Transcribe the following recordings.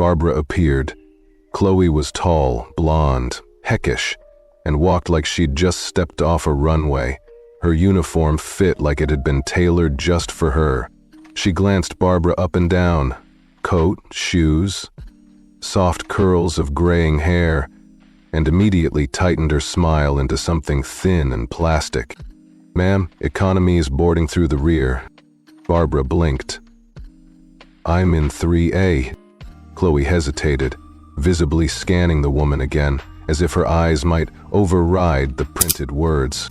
Barbara appeared. Chloe was tall, blonde, heckish, and walked like she'd just stepped off a runway. Her uniform fit like it had been tailored just for her. She glanced Barbara up and down. Coat, shoes, soft curls of graying hair, and immediately tightened her smile into something thin and plastic. "Ma'am, economy is boarding through the rear." Barbara blinked. "I'm in 3A. Chloe hesitated, visibly scanning the woman again, as if her eyes might override the printed words.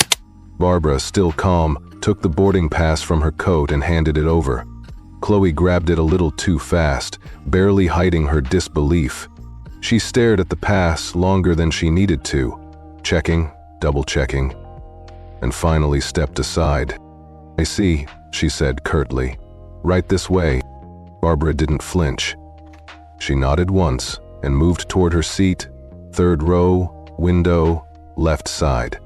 Barbara, still calm, took the boarding pass from her coat and handed it over. Chloe grabbed it a little too fast, barely hiding her disbelief. She stared at the pass longer than she needed to, checking, double-checking, and finally stepped aside. "I see," she said curtly. "Right this way." Barbara didn't flinch. She nodded once and moved toward her seat, third row, window, left side.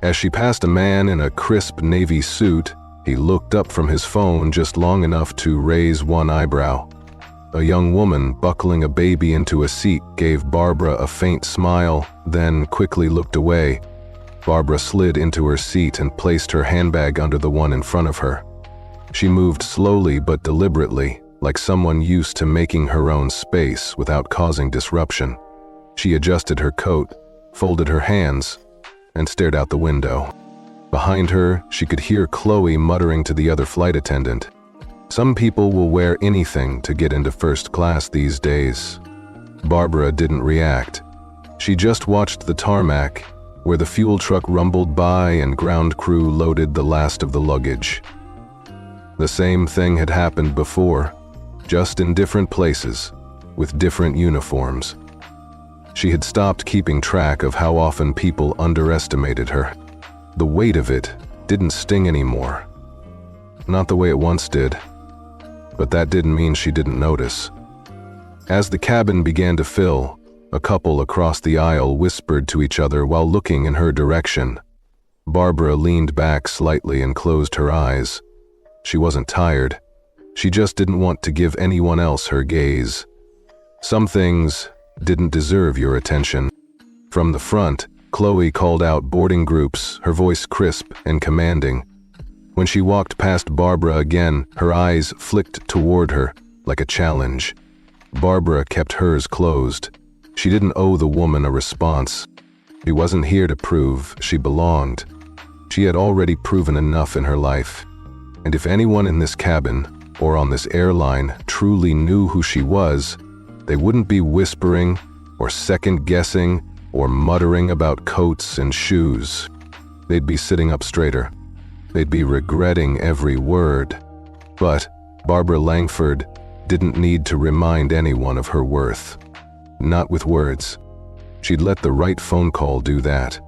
As she passed a man in a crisp navy suit, he looked up from his phone just long enough to raise one eyebrow. A young woman buckling a baby into a seat gave Barbara a faint smile, then quickly looked away. Barbara slid into her seat and placed her handbag under the one in front of her. She moved slowly but deliberately, like someone used to making her own space without causing disruption. She adjusted her coat, folded her hands, and stared out the window. Behind her, she could hear Chloe muttering to the other flight attendant. "Some people will wear anything to get into first class these days." Barbara didn't react. She just watched the tarmac, where the fuel truck rumbled by and ground crew loaded the last of the luggage. The same thing had happened before, just in different places, with different uniforms. She had stopped keeping track of how often people underestimated her. The weight of it didn't sting anymore. Not the way it once did. But that didn't mean she didn't notice. As the cabin began to fill, a couple across the aisle whispered to each other while looking in her direction. Barbara leaned back slightly and closed her eyes. She wasn't tired. She just didn't want to give anyone else her gaze. Some things didn't deserve your attention. From the front, Chloe called out boarding groups, her voice crisp and commanding. When she walked past Barbara again, her eyes flicked toward her like a challenge. Barbara kept hers closed. She didn't owe the woman a response. She wasn't here to prove she belonged. She had already proven enough in her life. And if anyone in this cabin or on this airline truly knew who she was, they wouldn't be whispering or second-guessing or muttering about coats and shoes. They'd be sitting up straighter. They'd be regretting every word. But Barbara Langford didn't need to remind anyone of her worth. Not with words. She'd let the right phone call do that.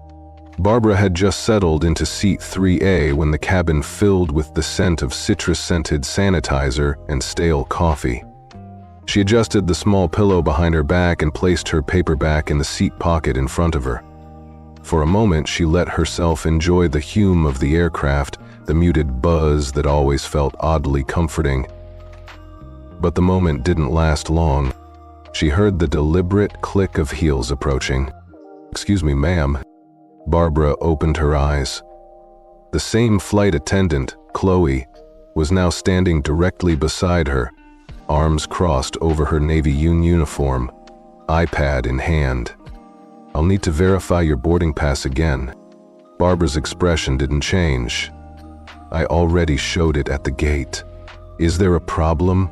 Barbara had just settled into seat 3A when the cabin filled with the scent of citrus-scented sanitizer and stale coffee. She adjusted the small pillow behind her back and placed her paperback in the seat pocket in front of her. For a moment, she let herself enjoy the hum of the aircraft, the muted buzz that always felt oddly comforting. But the moment didn't last long. She heard the deliberate click of heels approaching. "Excuse me, ma'am." Barbara opened her eyes. The same flight attendant, Chloe, was now standing directly beside her, arms crossed over her Navy uniform, iPad in hand. "I'll need to verify your boarding pass again." Barbara's expression didn't change. "I already showed it at the gate. Is there a problem?"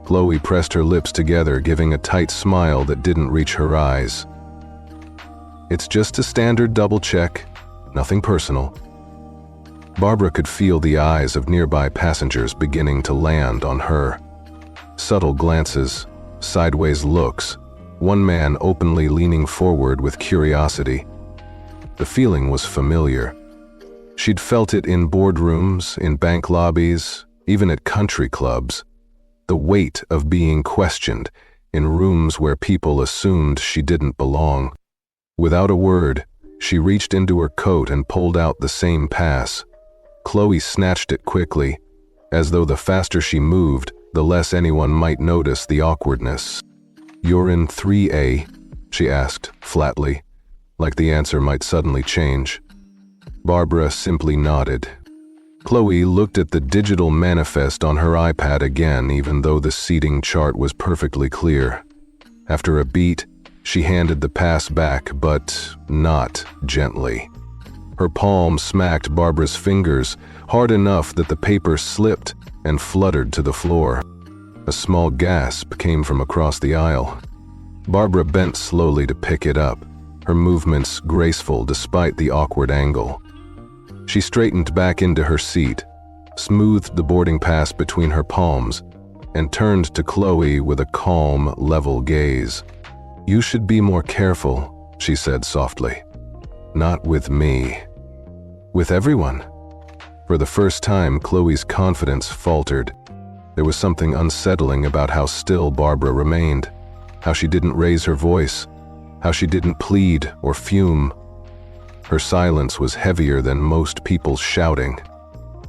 Chloe pressed her lips together, giving a tight smile that didn't reach her eyes. "It's just a standard double check, nothing personal." Barbara could feel the eyes of nearby passengers beginning to land on her. Subtle glances, sideways looks, one man openly leaning forward with curiosity. The feeling was familiar. She'd felt it in boardrooms, in bank lobbies, even at country clubs. The weight of being questioned in rooms where people assumed she didn't belong. Without a word, she reached into her coat and pulled out the same pass. Chloe snatched it quickly, as though the faster she moved, the less anyone might notice the awkwardness. "You're in 3A?" she asked, flatly, like the answer might suddenly change. Barbara simply nodded. Chloe looked at the digital manifest on her iPad again, even though the seating chart was perfectly clear. After a beat, she handed the pass back, but not gently. Her palm smacked Barbara's fingers hard enough that the paper slipped and fluttered to the floor. A small gasp came from across the aisle. Barbara bent slowly to pick it up, her movements graceful despite the awkward angle. She straightened back into her seat, smoothed the boarding pass between her palms, and turned to Chloe with a calm, level gaze. "You should be more careful," she said softly. "Not with me. With everyone." For the first time, Chloe's confidence faltered. There was something unsettling about how still Barbara remained, how she didn't raise her voice, how she didn't plead or fume. Her silence was heavier than most people's shouting.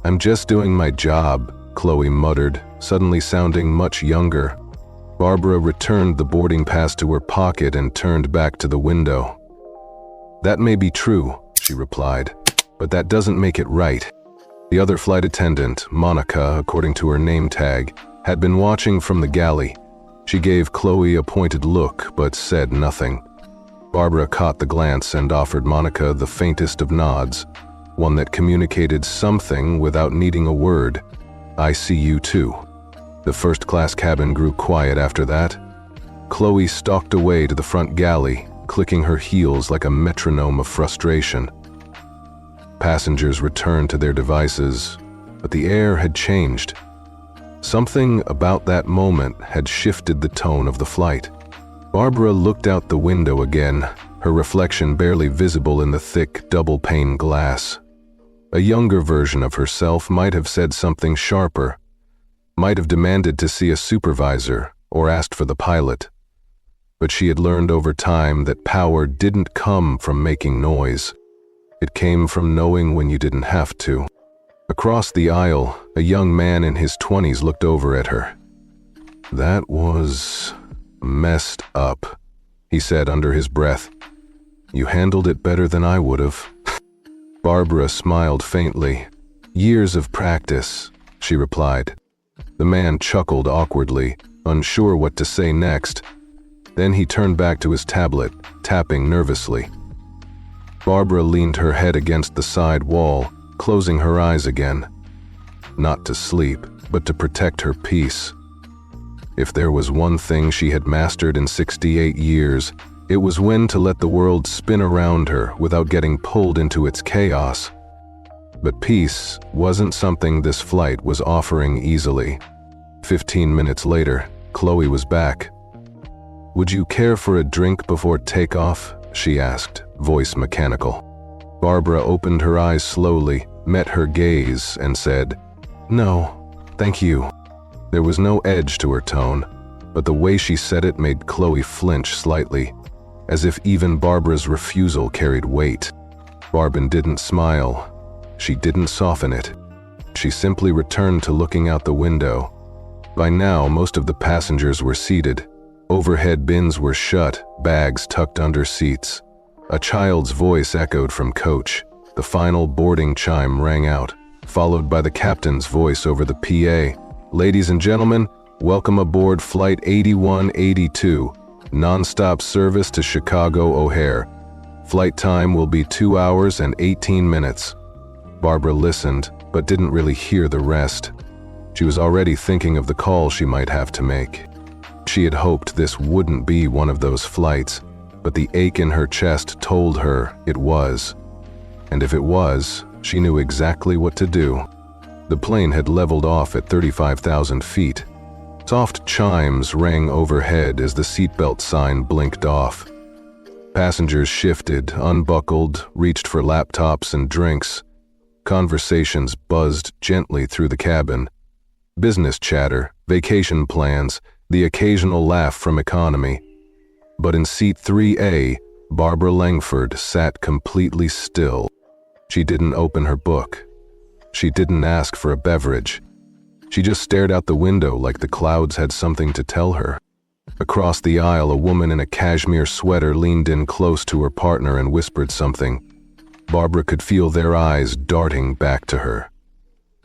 "I'm just doing my job," Chloe muttered, suddenly sounding much younger. Barbara returned the boarding pass to her pocket and turned back to the window. "That may be true," she replied, "but that doesn't make it right." The other flight attendant, Monica, according to her name tag, had been watching from the galley. She gave Chloe a pointed look, but said nothing. Barbara caught the glance and offered Monica the faintest of nods, one that communicated something without needing a word. "I see you too." The first-class cabin grew quiet after that. Chloe stalked away to the front galley, clicking her heels like a metronome of frustration. Passengers returned to their devices, but the air had changed. Something about that moment had shifted the tone of the flight. Barbara looked out the window again, her reflection barely visible in the thick, double-pane glass. A younger version of herself might have said something sharper, might have demanded to see a supervisor or asked for the pilot. But she had learned over time that power didn't come from making noise. It came from knowing when you didn't have to. Across the aisle, a young man in his 20s looked over at her. "That was messed up," he said under his breath. "You handled it better than I would have." Barbara smiled faintly. "Years of practice," she replied. The man chuckled awkwardly, unsure what to say next. Then he turned back to his tablet, tapping nervously. Barbara leaned her head against the side wall, closing her eyes again. Not to sleep, but to protect her peace. If there was one thing she had mastered in 68 years, it was when to let the world spin around her without getting pulled into its chaos. But peace wasn't something this flight was offering easily. 15 minutes later, Chloe was back. "Would you care for a drink before takeoff?" she asked, voice mechanical. Barbara opened her eyes slowly, met her gaze, and said, "No, thank you." There was no edge to her tone, but the way she said it made Chloe flinch slightly, as if even Barbara's refusal carried weight. Barbara didn't smile. She didn't soften it. She simply returned to looking out the window. By now, most of the passengers were seated. Overhead bins were shut, bags tucked under seats. A child's voice echoed from coach. The final boarding chime rang out, followed by the captain's voice over the PA. "Ladies and gentlemen, welcome aboard Flight 8182, non-stop service to Chicago O'Hare. Flight time will be 2 hours and 18 minutes. Barbara listened, but didn't really hear the rest. She was already thinking of the call she might have to make. She had hoped this wouldn't be one of those flights, but the ache in her chest told her it was. And if it was, she knew exactly what to do. The plane had leveled off at 35,000 feet. Soft chimes rang overhead as the seatbelt sign blinked off. Passengers shifted, unbuckled, reached for laptops and drinks. Conversations buzzed gently through the cabin. Business chatter, vacation plans, the occasional laugh from economy. But in seat 3A, Barbara Langford sat completely still. She didn't open her book. She didn't ask for a beverage. She just stared out the window like the clouds had something to tell her. Across the aisle, a woman in a cashmere sweater leaned in close to her partner and whispered something. Barbara could feel their eyes darting back to her.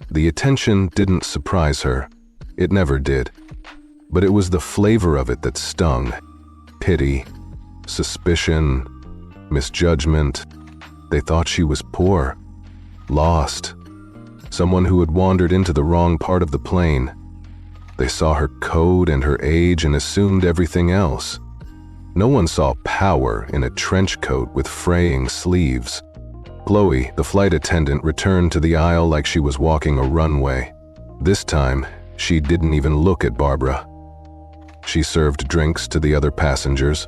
The attention didn't surprise her. It never did. But it was the flavor of it that stung. Pity, suspicion, misjudgment. They thought she was poor, lost, someone who had wandered into the wrong part of the plane. They saw her code and her age and assumed everything else. No one saw power in a trench coat with fraying sleeves. Chloe, the flight attendant, returned to the aisle like she was walking a runway. This time, she didn't even look at Barbara. She served drinks to the other passengers,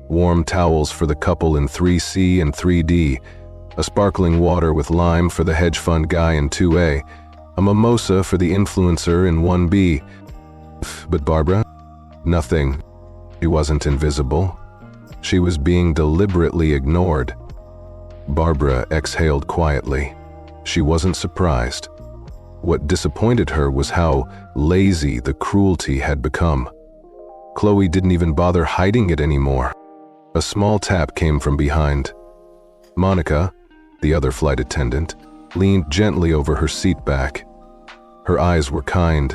warm towels for the couple in 3C and 3D, a sparkling water with lime for the hedge fund guy in 2A, a mimosa for the influencer in 1B. But Barbara? Nothing. She wasn't invisible. She was being deliberately ignored. Barbara exhaled quietly. She wasn't surprised. What disappointed her was how lazy the cruelty had become. Chloe didn't even bother hiding it anymore. A small tap came from behind. Monica, the other flight attendant, leaned gently over her seat back. Her eyes were kind.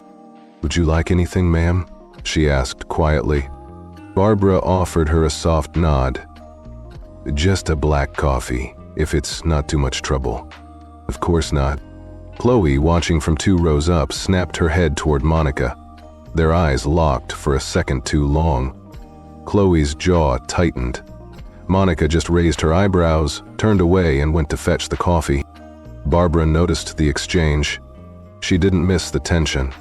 "Would you like anything, ma'am?" she asked quietly. Barbara offered her a soft nod. "Just a black coffee, if it's not too much trouble." "Of course not." Chloe, watching from 2 rows up, snapped her head toward Monica. Their eyes locked for a second too long. Chloe's jaw tightened. Monica just raised her eyebrows, turned away, and went to fetch the coffee. Barbara noticed the exchange. She didn't miss the tension.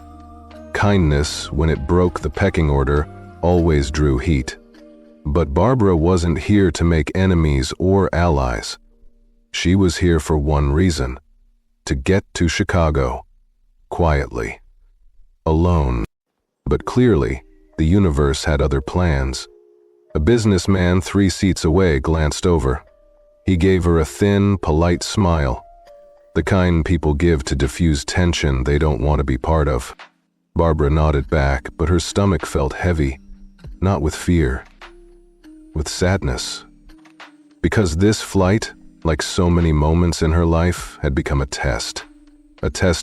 Kindness, when it broke the pecking order, always drew heat. But Barbara wasn't here to make enemies or allies. She was here for one reason: to get to Chicago. Quietly. Alone. But clearly, the universe had other plans. A businessman 3 seats away glanced over. He gave her a thin, polite smile. The kind people give to diffuse tension they don't want to be part of. Barbara nodded back, but her stomach felt heavy, not with fear, with sadness. Because this flight, like so many moments in her life, had become a test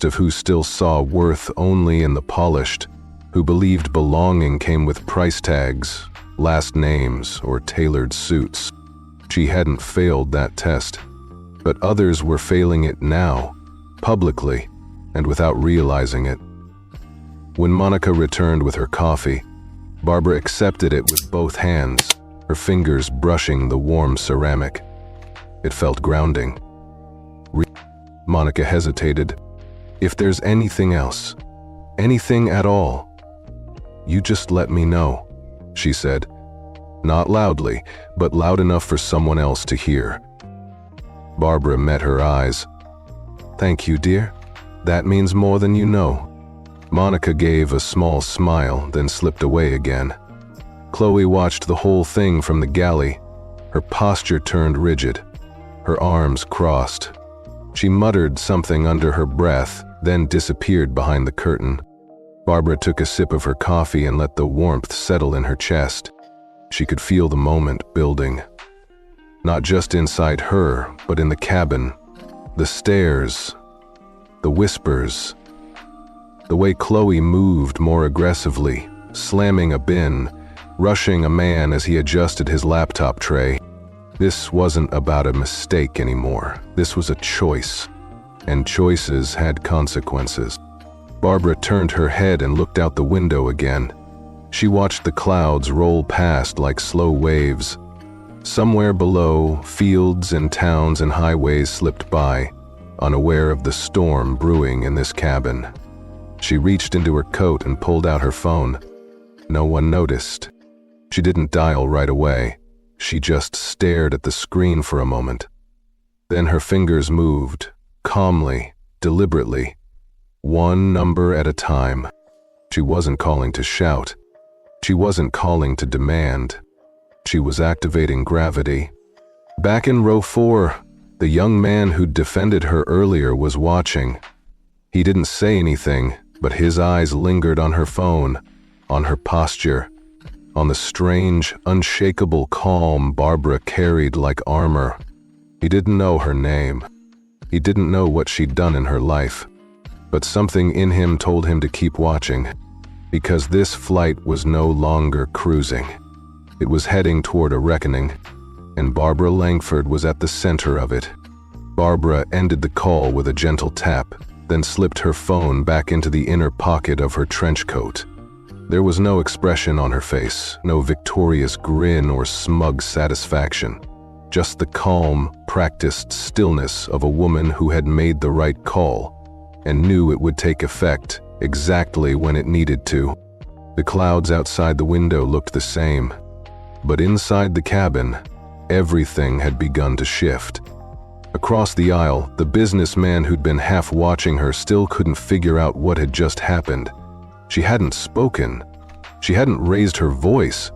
of who still saw worth only in the polished, who believed belonging came with price tags, last names, or tailored suits. She hadn't failed that test, but others were failing it now, publicly, and without realizing it. When Monica returned with her coffee, Barbara accepted it with both hands, her fingers brushing the warm ceramic. It felt grounding. Monica hesitated. "If there's anything else, anything at all, you just let me know," she said. Not loudly, but loud enough for someone else to hear. Barbara met her eyes. "Thank you, dear. That means more than you know." Monica gave a small smile, then slipped away again. Chloe watched the whole thing from the galley. Her posture turned rigid, her arms crossed. She muttered something under her breath, then disappeared behind the curtain. Barbara took a sip of her coffee and let the warmth settle in her chest. She could feel the moment building. Not just inside her, but in the cabin. The stares, the whispers, the way Chloe moved more aggressively, slamming a bin, rushing a man as he adjusted his laptop tray. This wasn't about a mistake anymore. This was a choice, and choices had consequences. Barbara turned her head and looked out the window again. She watched the clouds roll past like slow waves. Somewhere below, fields and towns and highways slipped by, unaware of the storm brewing in this cabin. She reached into her coat and pulled out her phone. No one noticed. She didn't dial right away. She just stared at the screen for a moment. Then her fingers moved, calmly, deliberately, one number at a time. She wasn't calling to shout. She wasn't calling to demand. She was activating gravity. Back in row 4, the young man who'd defended her earlier was watching. He didn't say anything, but his eyes lingered on her phone, on her posture, on the strange, unshakable calm Barbara carried like armor. He didn't know her name. He didn't know what she'd done in her life. But something in him told him to keep watching, because this flight was no longer cruising. It was heading toward a reckoning, and Barbara Langford was at the center of it. Barbara ended the call with a gentle tap, then slipped her phone back into the inner pocket of her trench coat. There was no expression on her face, no victorious grin or smug satisfaction, just the calm, practiced stillness of a woman who had made the right call and knew it would take effect exactly when it needed to. The clouds outside the window looked the same, but inside the cabin, everything had begun to shift. Across the aisle, the businessman who'd been half watching her still couldn't figure out what had just happened. She hadn't spoken. She hadn't raised her voice.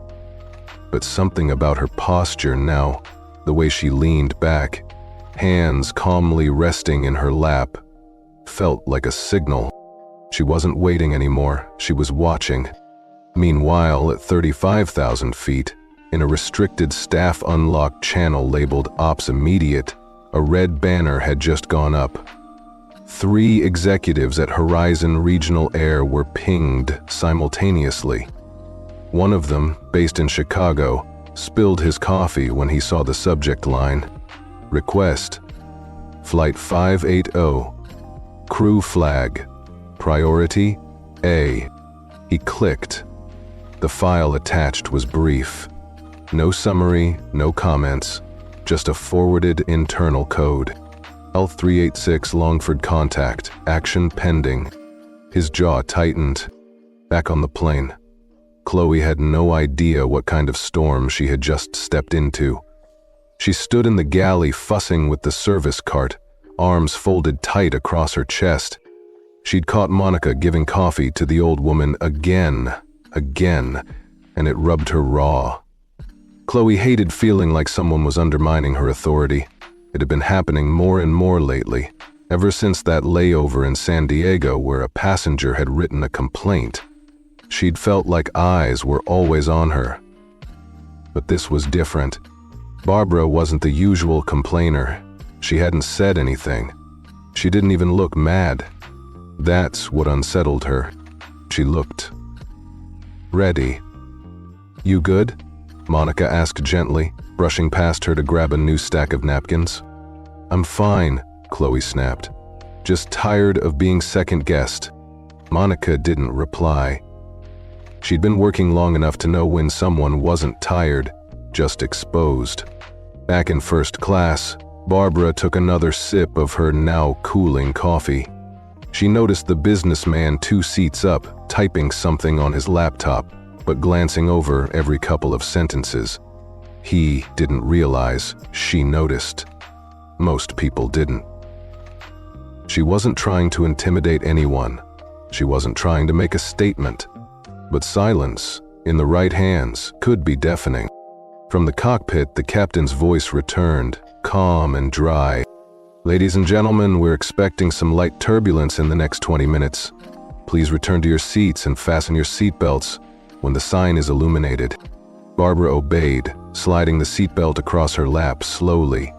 But something about her posture now, the way she leaned back, hands calmly resting in her lap, felt like a signal. She wasn't waiting anymore, she was watching. Meanwhile, at 35,000 feet, in a restricted staff unlocked channel labeled Ops Immediate, a red banner had just gone up. 3 executives at Horizon Regional Air were pinged simultaneously. One of them, based in Chicago, spilled his coffee when he saw the subject line. Request: Flight 580. Crew flag. Priority A. He clicked. The file attached was brief. No summary, no comments, just a forwarded internal code. L386 Longford contact, action pending. His jaw tightened. Back on the plane, Chloe had no idea what kind of storm she had just stepped into. She stood in the galley fussing with the service cart, arms folded tight across her chest. She'd caught Monica giving coffee to the old woman again, and it rubbed her raw. Chloe hated feeling like someone was undermining her authority. It had been happening more and more lately, ever since that layover in San Diego where a passenger had written a complaint. She'd felt like eyes were always on her. But this was different. Barbara wasn't the usual complainer. She hadn't said anything. She didn't even look mad. That's what unsettled her. She looked ready. "You good?" Monica asked gently, brushing past her to grab a new stack of napkins. "I'm fine," Chloe snapped. "Just tired of being second-guessed." Monica didn't reply. She'd been working long enough to know when someone wasn't tired, just exposed. Back in first class, Barbara took another sip of her now cooling coffee. She noticed the businessman 2 seats up, typing something on his laptop, but glancing over every couple of sentences. He didn't realize she noticed. Most people didn't. She wasn't trying to intimidate anyone. She wasn't trying to make a statement. But silence, in the right hands, could be deafening. From the cockpit, the captain's voice returned, calm and dry. "Ladies and gentlemen, we're expecting some light turbulence in the next 20 minutes. Please return to your seats and fasten your seatbelts when the sign is illuminated." Barbara obeyed, sliding the seatbelt across her lap slowly.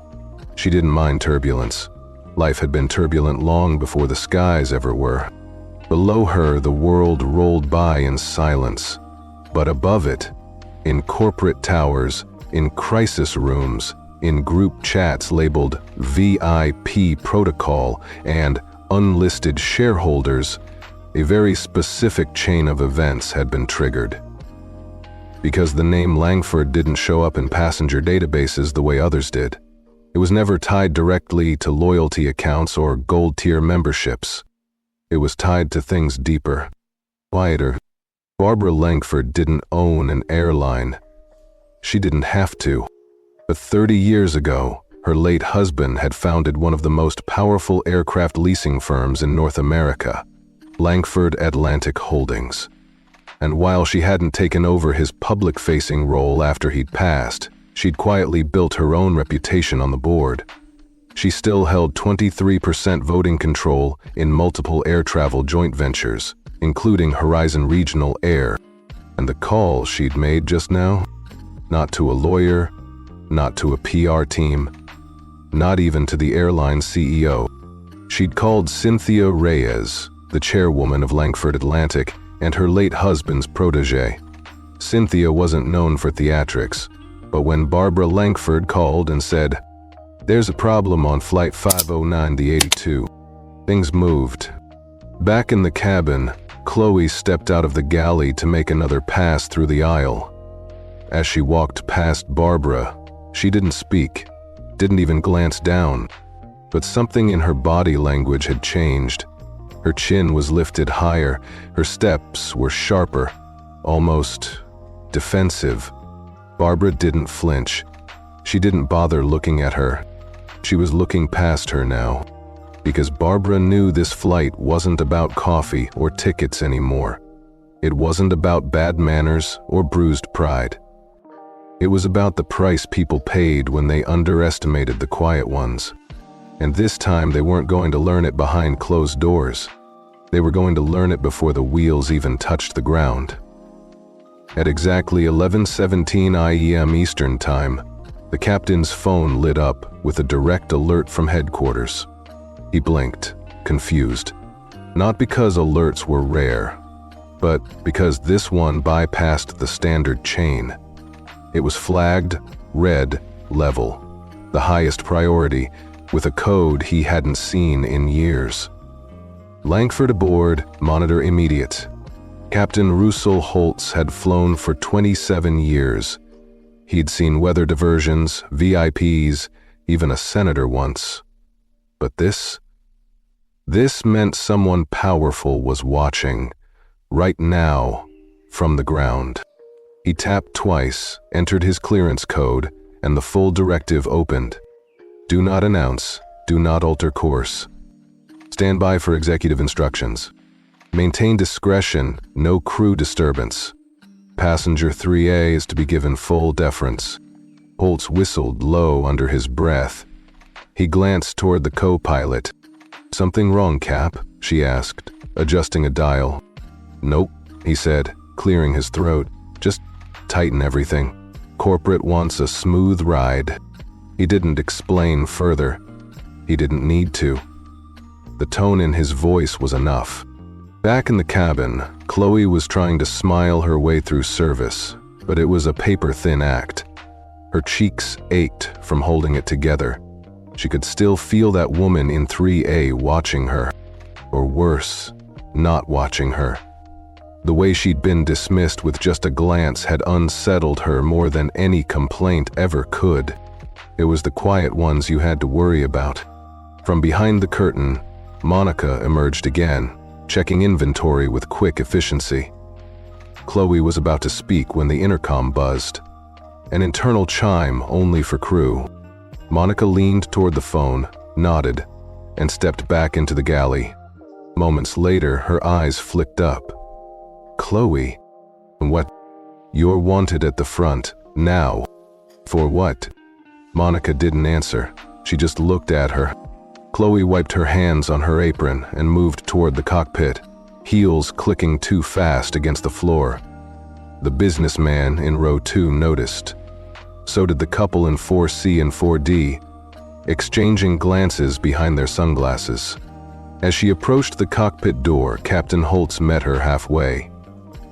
She didn't mind turbulence. Life had been turbulent long before the skies ever were. Below her, the world rolled by in silence. But above it, in corporate towers, in crisis rooms, in group chats labeled VIP protocol and unlisted shareholders, a very specific chain of events had been triggered. Because the name Langford didn't show up in passenger databases the way others did. It was never tied directly to loyalty accounts or gold-tier memberships. It was tied to things deeper, quieter. Barbara Langford didn't own an airline. She didn't have to. But 30 years ago, her late husband had founded one of the most powerful aircraft leasing firms in North America, Langford Atlantic Holdings. And while she hadn't taken over his public-facing role after he'd passed, she'd quietly built her own reputation on the board. She still held 23% voting control in multiple air travel joint ventures, including Horizon Regional Air. And the call she'd made just now? Not to a lawyer, not to a PR team, not even to the airline CEO. She'd called Cynthia Reyes, the chairwoman of Langford Atlantic, and her late husband's protege. Cynthia wasn't known for theatrics, but when Barbara Langford called and said, "There's a problem on Flight 509, the 82," things moved. Back in the cabin, Chloe stepped out of the galley to make another pass through the aisle. As she walked past Barbara, she didn't speak, didn't even glance down, but something in her body language had changed. Her chin was lifted higher, her steps were sharper, almost defensive. Barbara didn't flinch. She didn't bother looking at her. She was looking past her now, because Barbara knew this flight wasn't about coffee or tickets anymore. It wasn't about bad manners or bruised pride. It was about the price people paid when they underestimated the quiet ones. And this time they weren't going to learn it behind closed doors. They were going to learn it before the wheels even touched the ground. At exactly 11:17 IEM Eastern Time, the captain's phone lit up with a direct alert from headquarters. He blinked, confused. Not because alerts were rare, but because this one bypassed the standard chain. It was flagged, red, level, the highest priority, with a code he hadn't seen in years. Langford aboard, monitor immediate. Captain Russell Holtz had flown for 27 years. He'd seen weather diversions, VIPs, even a senator once. But this meant someone powerful was watching, right now, from the ground. He tapped twice, entered his clearance code, and the full directive opened. Do not announce, do not alter course. Stand by for executive instructions. Maintain discretion, no crew disturbance. Passenger 3A is to be given full deference. Holtz whistled low under his breath. He glanced toward the co-pilot. Something wrong, Cap? She asked, adjusting a dial. Nope, he said, clearing his throat. Just tighten everything. Corporate wants a smooth ride. He didn't explain further. He didn't need to. The tone in his voice was enough. Back in the cabin, Chloe was trying to smile her way through service, but it was a paper-thin act. Her cheeks ached from holding it together. She could still feel that woman in 3A watching her. Or worse, not watching her. The way she'd been dismissed with just a glance had unsettled her more than any complaint ever could. It was the quiet ones you had to worry about. From behind the curtain, Monica emerged again, checking inventory with quick efficiency. Chloe was about to speak when the intercom buzzed. An internal chime only for crew. Monica leaned toward the phone, nodded, and stepped back into the galley. Moments later, her eyes flicked up. Chloe, what? You're wanted at the front, now. For what? Monica didn't answer. She just looked at her. Chloe wiped her hands on her apron and moved toward the cockpit, heels clicking too fast against the floor. The businessman in row 2 noticed. So did the couple in 4C and 4D, exchanging glances behind their sunglasses. As she approached the cockpit door, Captain Holtz met her halfway.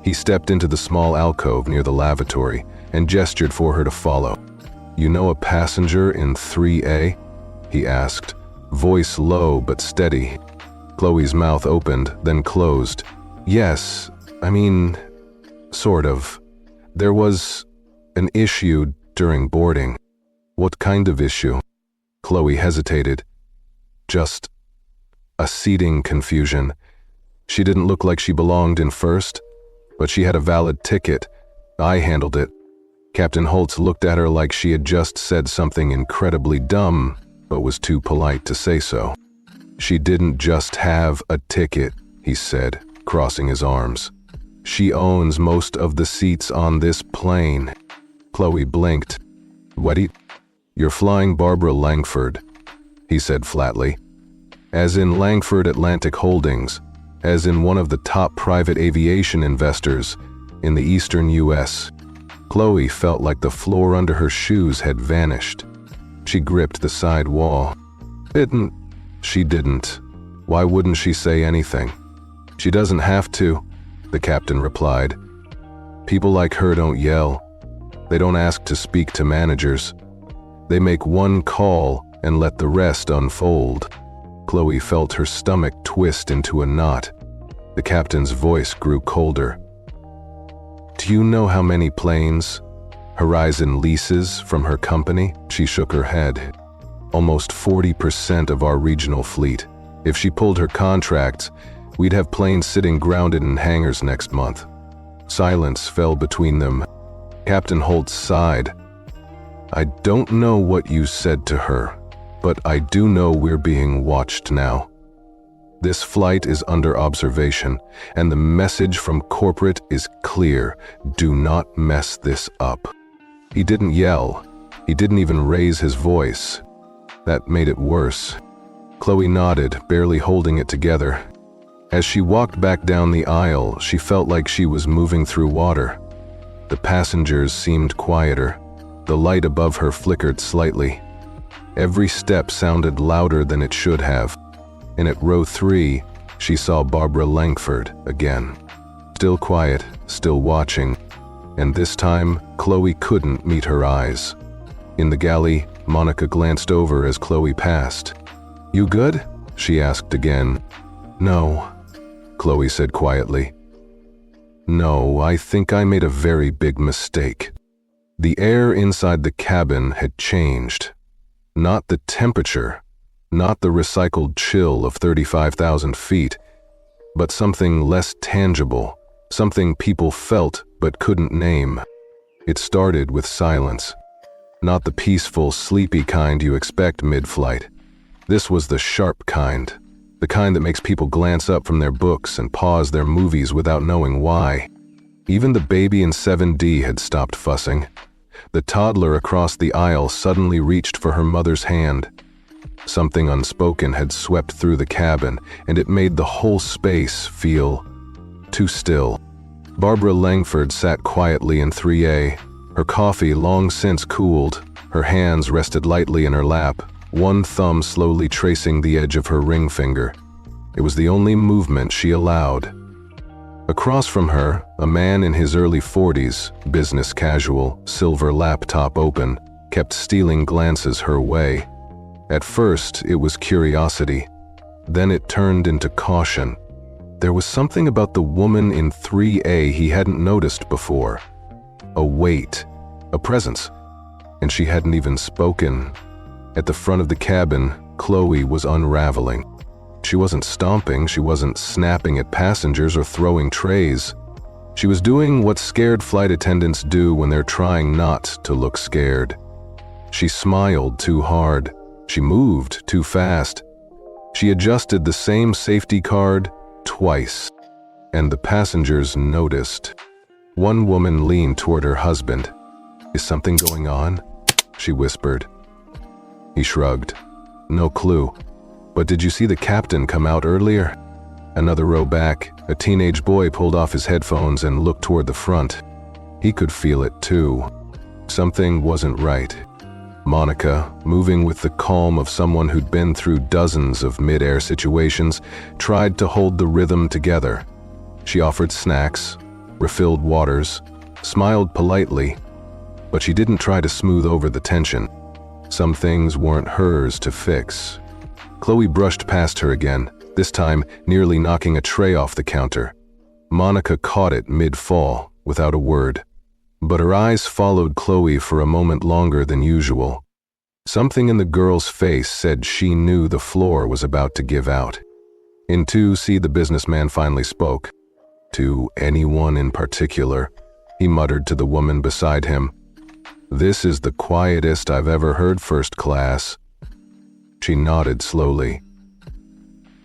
He stepped into the small alcove near the lavatory and gestured for her to follow. You know a passenger in 3A? He asked, voice low but steady. Chloe's mouth opened, then closed. Yes, sort of. There was an issue during boarding. What kind of issue? Chloe hesitated. Just a seating confusion. She didn't look like she belonged in first, but she had a valid ticket. I handled it. Captain Holtz looked at her like she had just said something incredibly dumb, but was too polite to say so. She didn't just have a ticket, he said, crossing his arms. She owns most of the seats on this plane. Chloe blinked. What? You're flying Barbara Langford, he said flatly. As in Langford Atlantic Holdings, as in one of the top private aviation investors, in the eastern US. Chloe felt like the floor under her shoes had vanished. She gripped the side wall. She didn't. Why wouldn't she say anything? She doesn't have to, the captain replied. People like her don't yell. They don't ask to speak to managers. They make one call and let the rest unfold. Chloe felt her stomach twist into a knot. The captain's voice grew colder. Do you know how many planes Horizon leases from her company? She shook her head. Almost 40% of our regional fleet. If she pulled her contracts, we'd have planes sitting grounded in hangars next month. Silence fell between them. Captain Holtz sighed. I don't know what you said to her, but I do know we're being watched now. This flight is under observation, and the message from corporate is clear. Do not mess this up. He didn't yell. He didn't even raise his voice. That made it worse. Chloe nodded, barely holding it together. As she walked back down the aisle, she felt like she was moving through water. The passengers seemed quieter. The light above her flickered slightly. Every step sounded louder than it should have. And at row 3, she saw Barbara Langford again. Still quiet, still watching, and this time, Chloe couldn't meet her eyes. In the galley, Monica glanced over as Chloe passed. You good? She asked again. No, Chloe said quietly. No, I think I made a very big mistake. The air inside the cabin had changed. Not the temperature, not the recycled chill of 35,000 feet, but something less tangible, something people felt but couldn't name. It started with silence. Not the peaceful, sleepy kind you expect mid-flight. This was the sharp kind, the kind that makes people glance up from their books and pause their movies without knowing why. Even the baby in 7D had stopped fussing. The toddler across the aisle suddenly reached for her mother's hand. Something unspoken had swept through the cabin, and it made the whole space feel too still. Barbara Langford sat quietly in 3A. Her coffee long since cooled. Her hands rested lightly in her lap, one thumb slowly tracing the edge of her ring finger. It was the only movement she allowed. Across from her, a man in his early 40s, business casual, silver laptop open, kept stealing glances her way. At first, it was curiosity. Then it turned into caution. There was something about the woman in 3A he hadn't noticed before. A weight, a presence, and she hadn't even spoken. At the front of the cabin, Chloe was unraveling. She wasn't stomping, she wasn't snapping at passengers or throwing trays. She was doing what scared flight attendants do when they're trying not to look scared. She smiled too hard. She moved too fast. She adjusted the same safety card twice, and the passengers noticed. One woman leaned toward her husband. Is something going on? She whispered. He shrugged. No clue. But did you see the captain come out earlier? Another row back, a teenage boy pulled off his headphones and looked toward the front. He could feel it too. Something wasn't right. Monica, moving with the calm of someone who'd been through dozens of mid-air situations, tried to hold the rhythm together. She offered snacks, refilled waters, smiled politely, but she didn't try to smooth over the tension. Some things weren't hers to fix. Chloe brushed past her again, this time nearly knocking a tray off the counter. Monica caught it mid-fall, without a word. But her eyes followed Chloe for a moment longer than usual. Something in the girl's face said she knew the floor was about to give out. In 2C, the businessman finally spoke. To anyone in particular, he muttered to the woman beside him. This is the quietest I've ever heard, first class. She nodded slowly.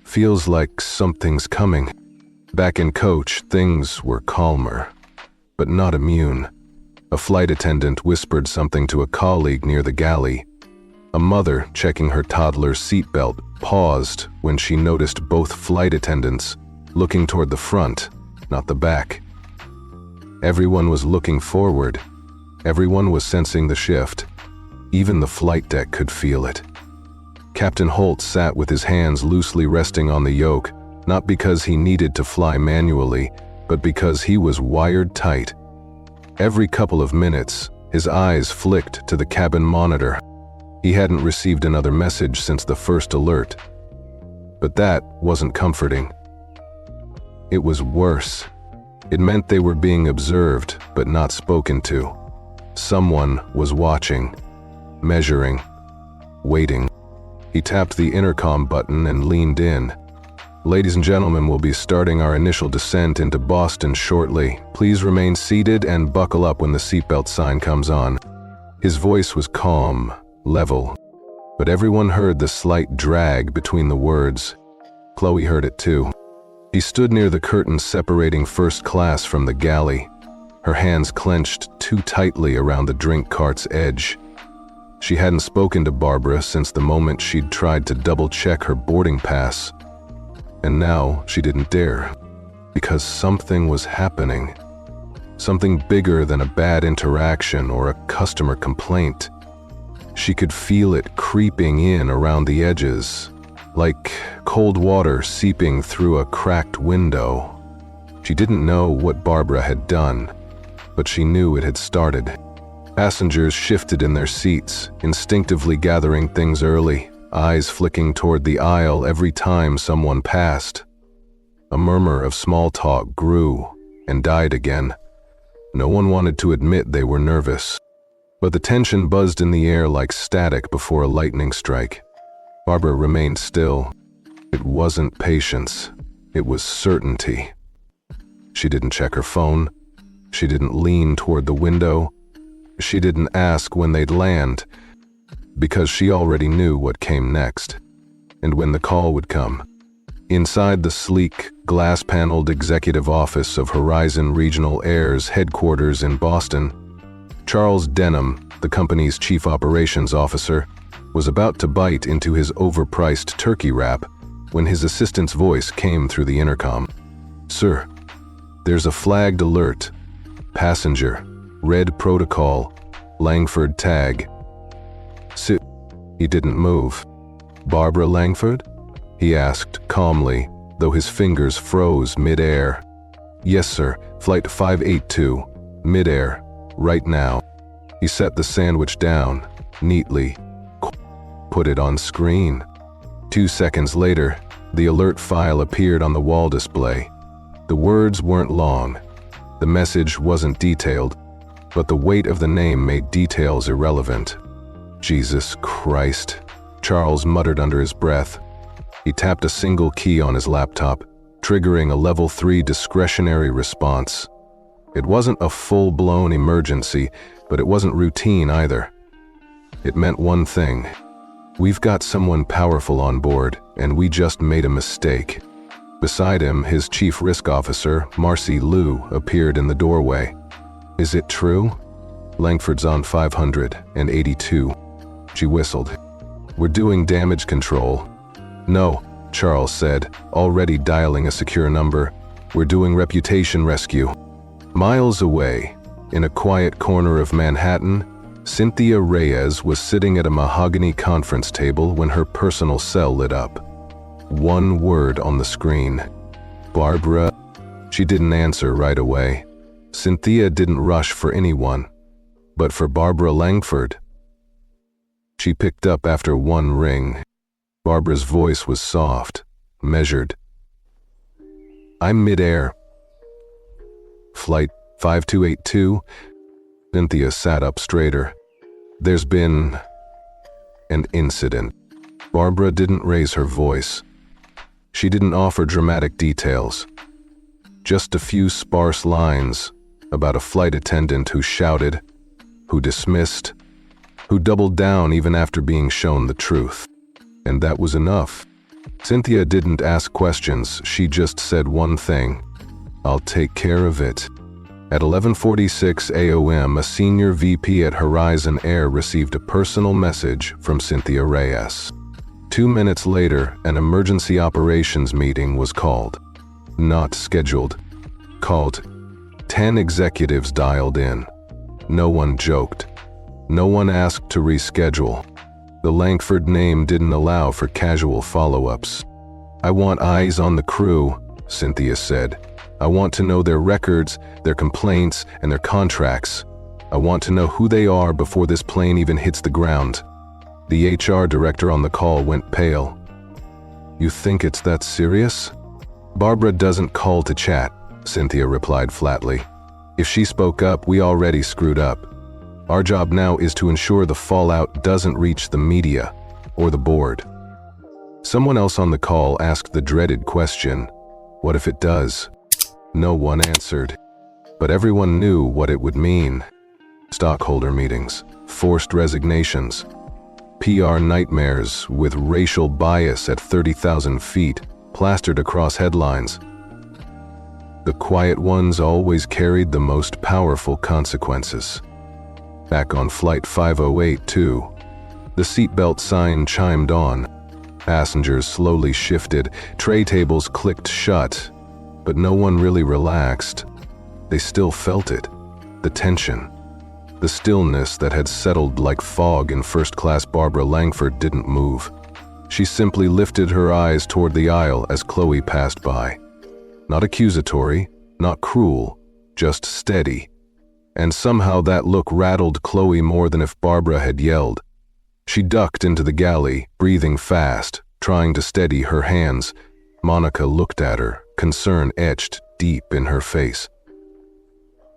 Feels like something's coming. Back in coach, things were calmer, but not immune. A flight attendant whispered something to a colleague near the galley. A mother, checking her toddler's seatbelt, paused when she noticed both flight attendants looking toward the front, not the back. Everyone was looking forward. Everyone was sensing the shift. Even the flight deck could feel it. Captain Holt sat with his hands loosely resting on the yoke, not because he needed to fly manually, but because he was wired tight. Every couple of minutes, his eyes flicked to the cabin monitor. He hadn't received another message since the first alert. But that wasn't comforting. It was worse. It meant they were being observed, but not spoken to. Someone was watching, measuring, waiting. He tapped the intercom button and leaned in. "Ladies and gentlemen, we'll be starting our initial descent into Boston shortly. Please remain seated and buckle up when the seatbelt sign comes on." His voice was calm, level, but everyone heard the slight drag between the words. Chloe heard it too. She stood near the curtain separating first class from the galley, her hands clenched too tightly around the drink cart's edge. She hadn't spoken to Barbara since the moment she'd tried to double-check her boarding pass. And now she didn't dare, because something was happening. Something bigger than a bad interaction or a customer complaint. She could feel it creeping in around the edges, like cold water seeping through a cracked window. She didn't know what Barbara had done, but she knew it had started. Passengers shifted in their seats, instinctively gathering things early, eyes flicking toward the aisle every time someone passed. A murmur of small talk grew and died again. No one wanted to admit they were nervous, but the tension buzzed in the air like static before a lightning strike. Barbara remained still. It wasn't patience, it was certainty. She didn't check her phone. She didn't lean toward the window. She didn't ask when they'd land, because she already knew what came next, and when the call would come. Inside the sleek, glass-paneled executive office of Horizon Regional Air's headquarters in Boston, Charles Denham, the company's chief operations officer, was about to bite into his overpriced turkey wrap when his assistant's voice came through the intercom. "Sir, there's a flagged alert. Passenger, red protocol, Langford tag." "Sit." He didn't move. "Barbara Langford?" he asked calmly, though his fingers froze mid-air. "Yes, sir. Flight 582. Mid-air. Right now." He set the sandwich down, neatly. Put it on screen. 2 seconds later, the alert file appeared on the wall display. The words weren't long. The message wasn't detailed, but the weight of the name made details irrelevant. "Jesus Christ," Charles muttered under his breath. He tapped a single key on his laptop, triggering a level 3 discretionary response. It wasn't a full-blown emergency, but it wasn't routine either. It meant one thing. We've got someone powerful on board, and we just made a mistake. Beside him, his chief risk officer, Marcy Liu, appeared in the doorway. "Is it true?" "Langford's on 582. She whistled. "We're doing damage control." "No," Charles said, already dialing a secure number. "We're doing reputation rescue." Miles away, in a quiet corner of Manhattan, Cynthia Reyes was sitting at a mahogany conference table when her personal cell lit up. One word on the screen. "Barbara." She didn't answer right away. Cynthia didn't rush for anyone, but for Barbara Langford. She picked up after one ring. Barbara's voice was soft, measured. "I'm mid-air. Flight 5282. Cynthia sat up straighter. "There's been an incident." Barbara didn't raise her voice. She didn't offer dramatic details. Just a few sparse lines about a flight attendant who shouted, who dismissed, who doubled down even after being shown the truth. And that was enough. Cynthia didn't ask questions, she just said one thing: "I'll take care of it." At 11:46 a.m., a senior VP at Horizon Air received a personal message from Cynthia Reyes. 2 minutes later, an emergency operations meeting was called. Not scheduled. Called. 10 executives dialed in. No one joked. No one asked to reschedule. The Langford name didn't allow for casual follow-ups. "I want eyes on the crew," Cynthia said. "I want to know their records, their complaints, and their contracts. I want to know who they are before this plane even hits the ground." The HR director on the call went pale. "You think it's that serious?" "Barbara doesn't call to chat," Cynthia replied flatly. "If she spoke up, we already screwed up. Our job now is to ensure the fallout doesn't reach the media or the board." Someone else on the call asked the dreaded question, "What if it does?" No one answered, but everyone knew what it would mean. Stockholder meetings, forced resignations, PR nightmares with racial bias at 30,000 feet plastered across headlines. The quiet ones always carried the most powerful consequences. Back on Flight 508, too, the seatbelt sign chimed on. Passengers slowly shifted, tray tables clicked shut, but no one really relaxed. They still felt it, the tension. The stillness that had settled like fog in first-class Barbara Langford didn't move. She simply lifted her eyes toward the aisle as Chloe passed by. Not accusatory, not cruel, just steady. And somehow that look rattled Chloe more than if Barbara had yelled. She ducked into the galley, breathing fast, trying to steady her hands. Monica looked at her, concern etched deep in her face.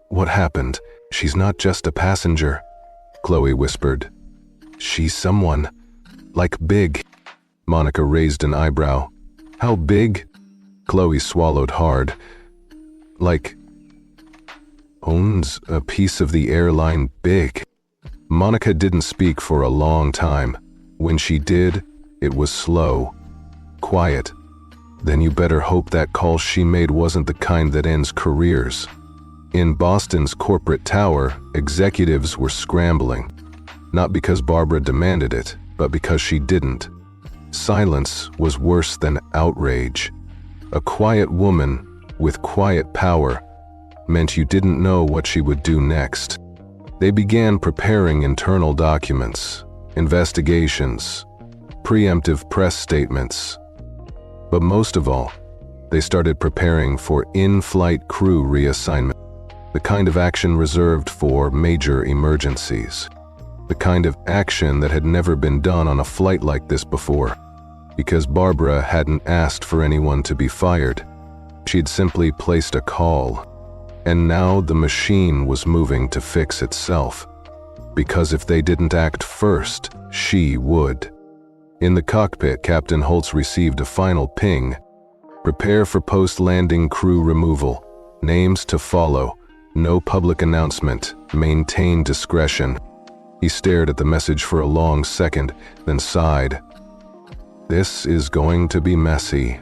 "What happened? She's not just a passenger," Chloe whispered. "She's someone. Like big." Monica raised an eyebrow. "How big?" Chloe swallowed hard. "Like owns a piece of the airline big." Monica didn't speak for a long time. When she did, it was slow, quiet. "Then you better hope that call she made wasn't the kind that ends careers." In Boston's corporate tower, executives were scrambling. Not because Barbara demanded it, but because she didn't. Silence was worse than outrage. A quiet woman with quiet power meant you didn't know what she would do next. They began preparing internal documents, investigations, preemptive press statements. But most of all, they started preparing for in-flight crew reassignment, the kind of action reserved for major emergencies, the kind of action that had never been done on a flight like this before, because Barbara hadn't asked for anyone to be fired. She'd simply placed a call. And now the machine was moving to fix itself. Because if they didn't act first, she would. In the cockpit, Captain Holtz received a final ping. "Prepare for post-landing crew removal. Names to follow. No public announcement. Maintain discretion." He stared at the message for a long second, then sighed. "This is going to be messy."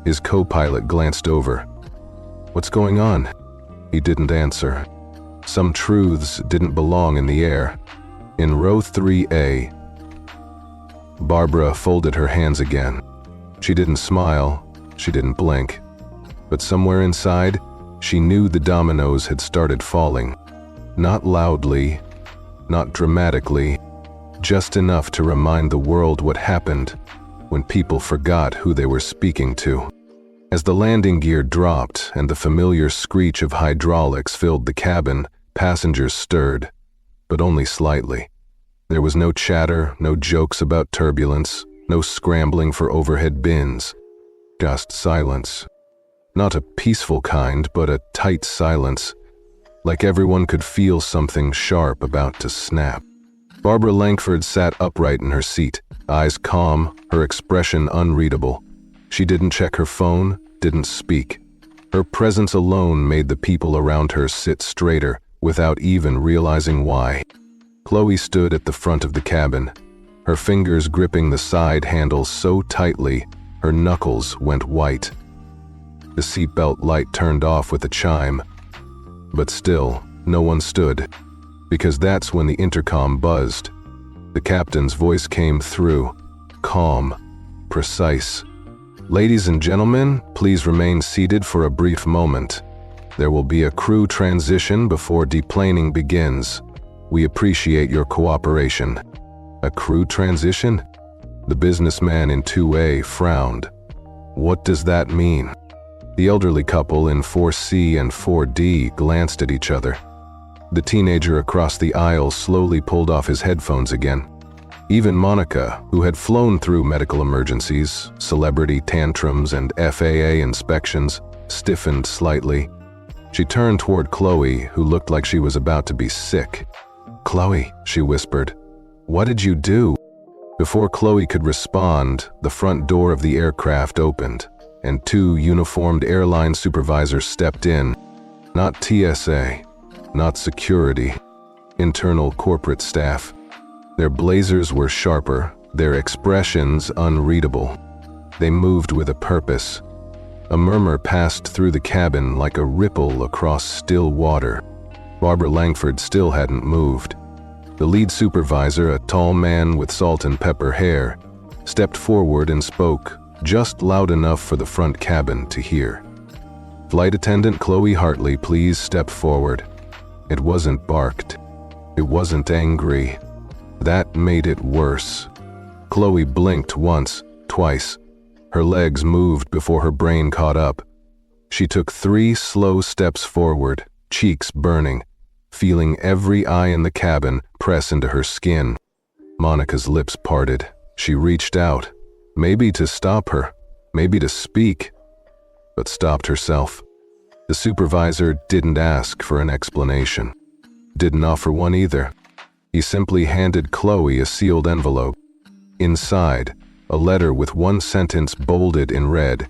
His co-pilot glanced over. "What's going on?" He didn't answer. Some truths didn't belong in the air. In row 3A, Barbara folded her hands again. She didn't smile, she didn't blink. But somewhere inside, she knew the dominoes had started falling. Not loudly, not dramatically, just enough to remind the world what happened when people forgot who they were speaking to. As the landing gear dropped and the familiar screech of hydraulics filled the cabin, passengers stirred, but only slightly. There was no chatter, no jokes about turbulence, no scrambling for overhead bins. Just silence. Not a peaceful kind, but a tight silence, like everyone could feel something sharp about to snap. Barbara Langford sat upright in her seat, eyes calm, her expression unreadable. She didn't check her phone, didn't speak. Her presence alone made the people around her sit straighter, without even realizing why. Chloe stood at the front of the cabin, her fingers gripping the side handles so tightly, her knuckles went white. The seatbelt light turned off with a chime. But still, no one stood, because that's when the intercom buzzed. The captain's voice came through, calm, precise. "Ladies and gentlemen, please remain seated for a brief moment." There will be a crew transition before deplaning begins. We appreciate your cooperation." A crew transition? The businessman in 2A frowned. What does that mean? The elderly couple in 4C and 4D glanced at each other. The teenager across the aisle slowly pulled off his headphones again. Even Monica, who had flown through medical emergencies, celebrity tantrums, and FAA inspections, stiffened slightly. She turned toward Chloe, who looked like she was about to be sick. "Chloe," she whispered, "what did you do?" Before Chloe could respond, the front door of the aircraft opened, and two uniformed airline supervisors stepped in. Not TSA, not security, internal corporate staff. Their blazers were sharper, their expressions unreadable. They moved with a purpose. A murmur passed through the cabin like a ripple across still water. Barbara Langford still hadn't moved. The lead supervisor, a tall man with salt and pepper hair, stepped forward and spoke, just loud enough for the front cabin to hear. "Flight attendant Chloe Hartley, please step forward." It wasn't barked. It wasn't angry. That made it worse. Chloe blinked once, twice. Her legs moved before her brain caught up. She took 3 slow steps forward, cheeks burning, feeling every eye in the cabin press into her skin. Monica's lips parted. She reached out, maybe to stop her, maybe to speak, but stopped herself. The supervisor didn't ask for an explanation. Didn't offer one either. He simply handed Chloe a sealed envelope. Inside, a letter with one sentence bolded in red.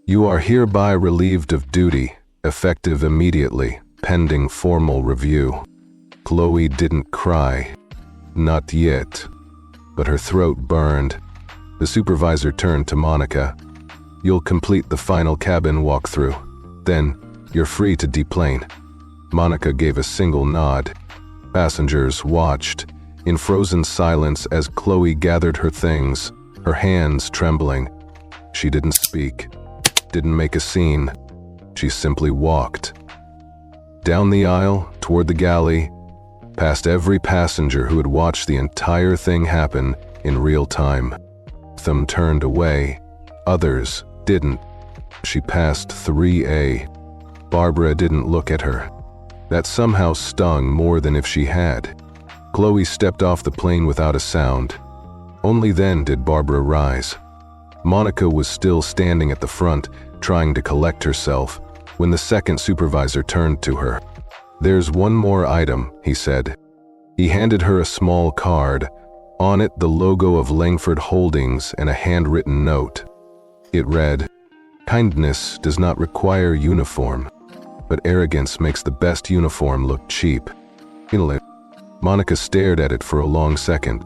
"You are hereby relieved of duty, effective immediately, pending formal review." Chloe didn't cry. Not yet. But her throat burned. The supervisor turned to Monica. "You'll complete the final cabin walkthrough. Then, you're free to deplane." Monica gave a single nod. Passengers watched, in frozen silence as Chloe gathered her things, her hands trembling. She didn't speak, didn't make a scene. She simply walked. Down the aisle, toward the galley, past every passenger who had watched the entire thing happen in real time. Some turned away, others didn't. She passed 3A. Barbara didn't look at her. That somehow stung more than if she had. Chloe stepped off the plane without a sound. Only then did Barbara rise. Monica was still standing at the front, trying to collect herself, when the second supervisor turned to her. "There's one more item," he said. He handed her a small card, on it the logo of Langford Holdings and a handwritten note. It read, "Kindness does not require uniform, but arrogance makes the best uniform look cheap." Monica stared at it for a long second.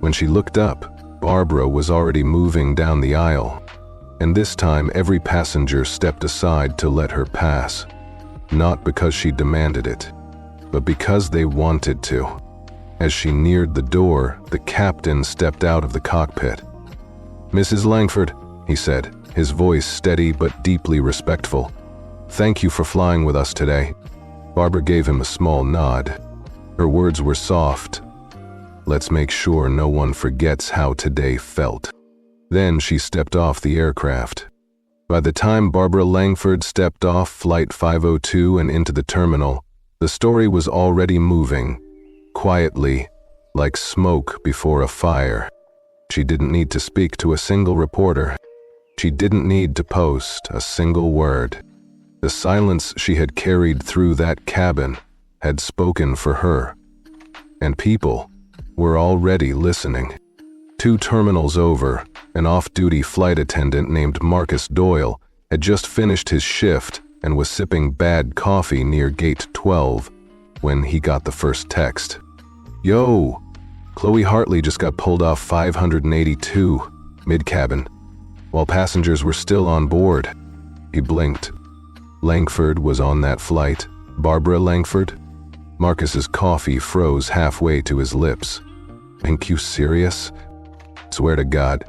When she looked up, Barbara was already moving down the aisle, and this time every passenger stepped aside to let her pass. Not because she demanded it, but because they wanted to. As she neared the door, the captain stepped out of the cockpit. "Mrs. Langford," he said, his voice steady but deeply respectful. "Thank you for flying with us today." Barbara gave him a small nod. Her words were soft. "Let's make sure no one forgets how today felt." Then she stepped off the aircraft. By the time Barbara Langford stepped off Flight 502 and into the terminal, the story was already moving, quietly, like smoke before a fire. She didn't need to speak to a single reporter. She didn't need to post a single word. The silence she had carried through that cabin had spoken for her, and people were already listening. 2 terminals over, an off-duty flight attendant named Marcus Doyle had just finished his shift and was sipping bad coffee near gate 12 when he got the first text. "Yo, Chloe Hartley just got pulled off 582, mid-cabin, while passengers were still on board." He blinked. Langford was on that flight. Barbara Langford? Marcus's coffee froze halfway to his lips. "Think you serious? Swear to God."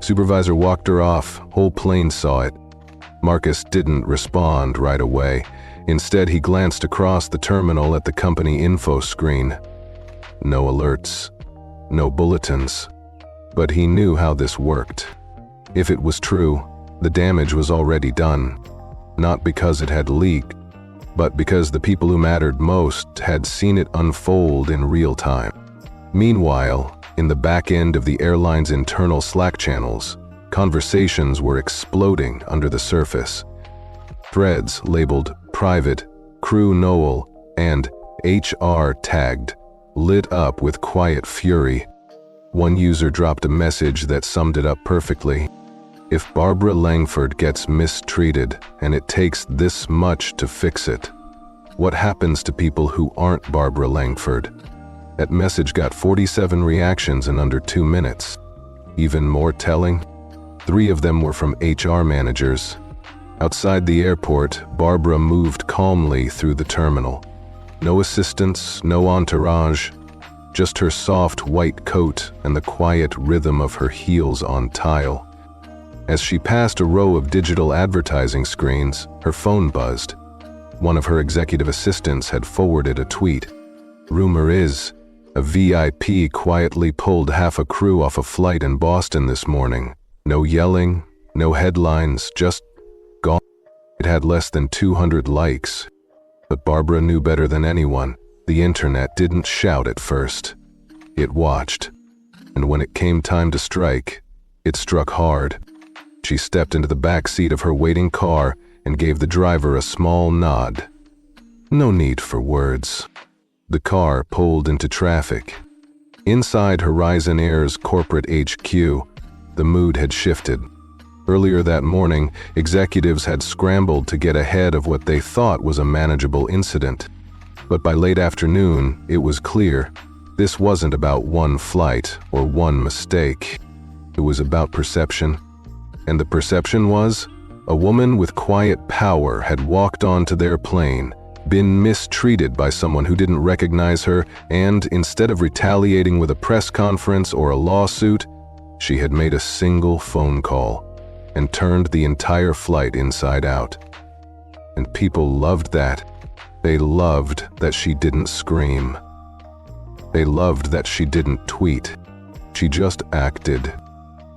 Supervisor walked her off. Whole plane saw it. Marcus didn't respond right away. Instead, he glanced across the terminal at the company info screen. No alerts, no bulletins. But he knew how this worked. If it was true, the damage was already done. Not because it had leaked, but because the people who mattered most had seen it unfold in real time. Meanwhile, in the back end of the airline's internal Slack channels, conversations were exploding under the surface. Threads labeled Private, Crew Noel, and HR tagged lit up with quiet fury. One user dropped a message that summed it up perfectly. If Barbara Langford gets mistreated and it takes this much to fix it, what happens to people who aren't Barbara Langford? That message got 47 reactions in under 2 minutes. Even more telling, 3 of them were from HR managers. Outside the airport, Barbara moved calmly through the terminal. No assistants, no entourage, just her soft white coat and the quiet rhythm of her heels on tile. As she passed a row of digital advertising screens, her phone buzzed. One of her executive assistants had forwarded a tweet. Rumor is, a VIP quietly pulled half a crew off a flight in Boston this morning. No yelling, no headlines, just gone. It had less than 200 likes. But Barbara knew better than anyone. The internet didn't shout at first. It watched. And when it came time to strike, it struck hard. She stepped into the back seat of her waiting car and gave the driver a small nod. No need for words. The car pulled into traffic. Inside Horizon Air's corporate HQ, the mood had shifted. Earlier that morning, executives had scrambled to get ahead of what they thought was a manageable incident. But by late afternoon, it was clear this wasn't about one flight or one mistake. It was about perception. And the perception was, a woman with quiet power had walked onto their plane, been mistreated by someone who didn't recognize her, and instead of retaliating with a press conference or a lawsuit, she had made a single phone call and turned the entire flight inside out. And people loved that. They loved that she didn't scream. They loved that she didn't tweet. She just acted.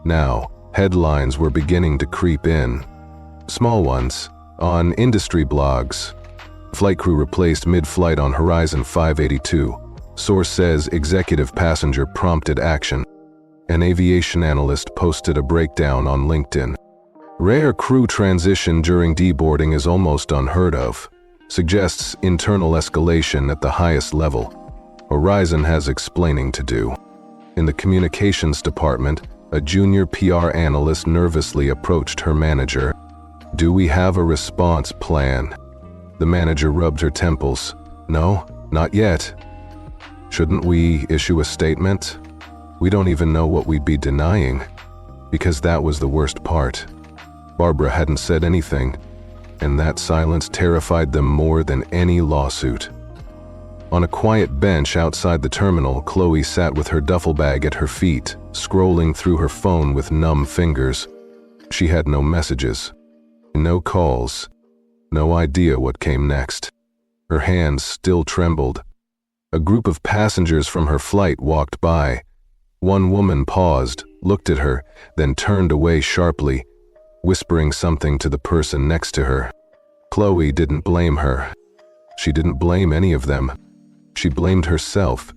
Now, headlines were beginning to creep in. Small ones, on industry blogs. Flight crew replaced mid-flight on Horizon 582. Source says executive passenger prompted action. An aviation analyst posted a breakdown on LinkedIn. Rare crew transition during deboarding is almost unheard of. Suggests internal escalation at the highest level. Horizon has explaining to do. In the communications department, a junior PR analyst nervously approached her manager. Do we have a response plan? The manager rubbed her temples. No, not yet. Shouldn't we issue a statement? We don't even know what we'd be denying. Because that was the worst part. Barbara hadn't said anything, and that silence terrified them more than any lawsuit. On a quiet bench outside the terminal, Chloe sat with her duffel bag at her feet, scrolling through her phone with numb fingers. She had no messages, no calls, no idea what came next. Her hands still trembled. A group of passengers from her flight walked by. One woman paused, looked at her, then turned away sharply, whispering something to the person next to her. Chloe didn't blame her. She didn't blame any of them. She blamed herself.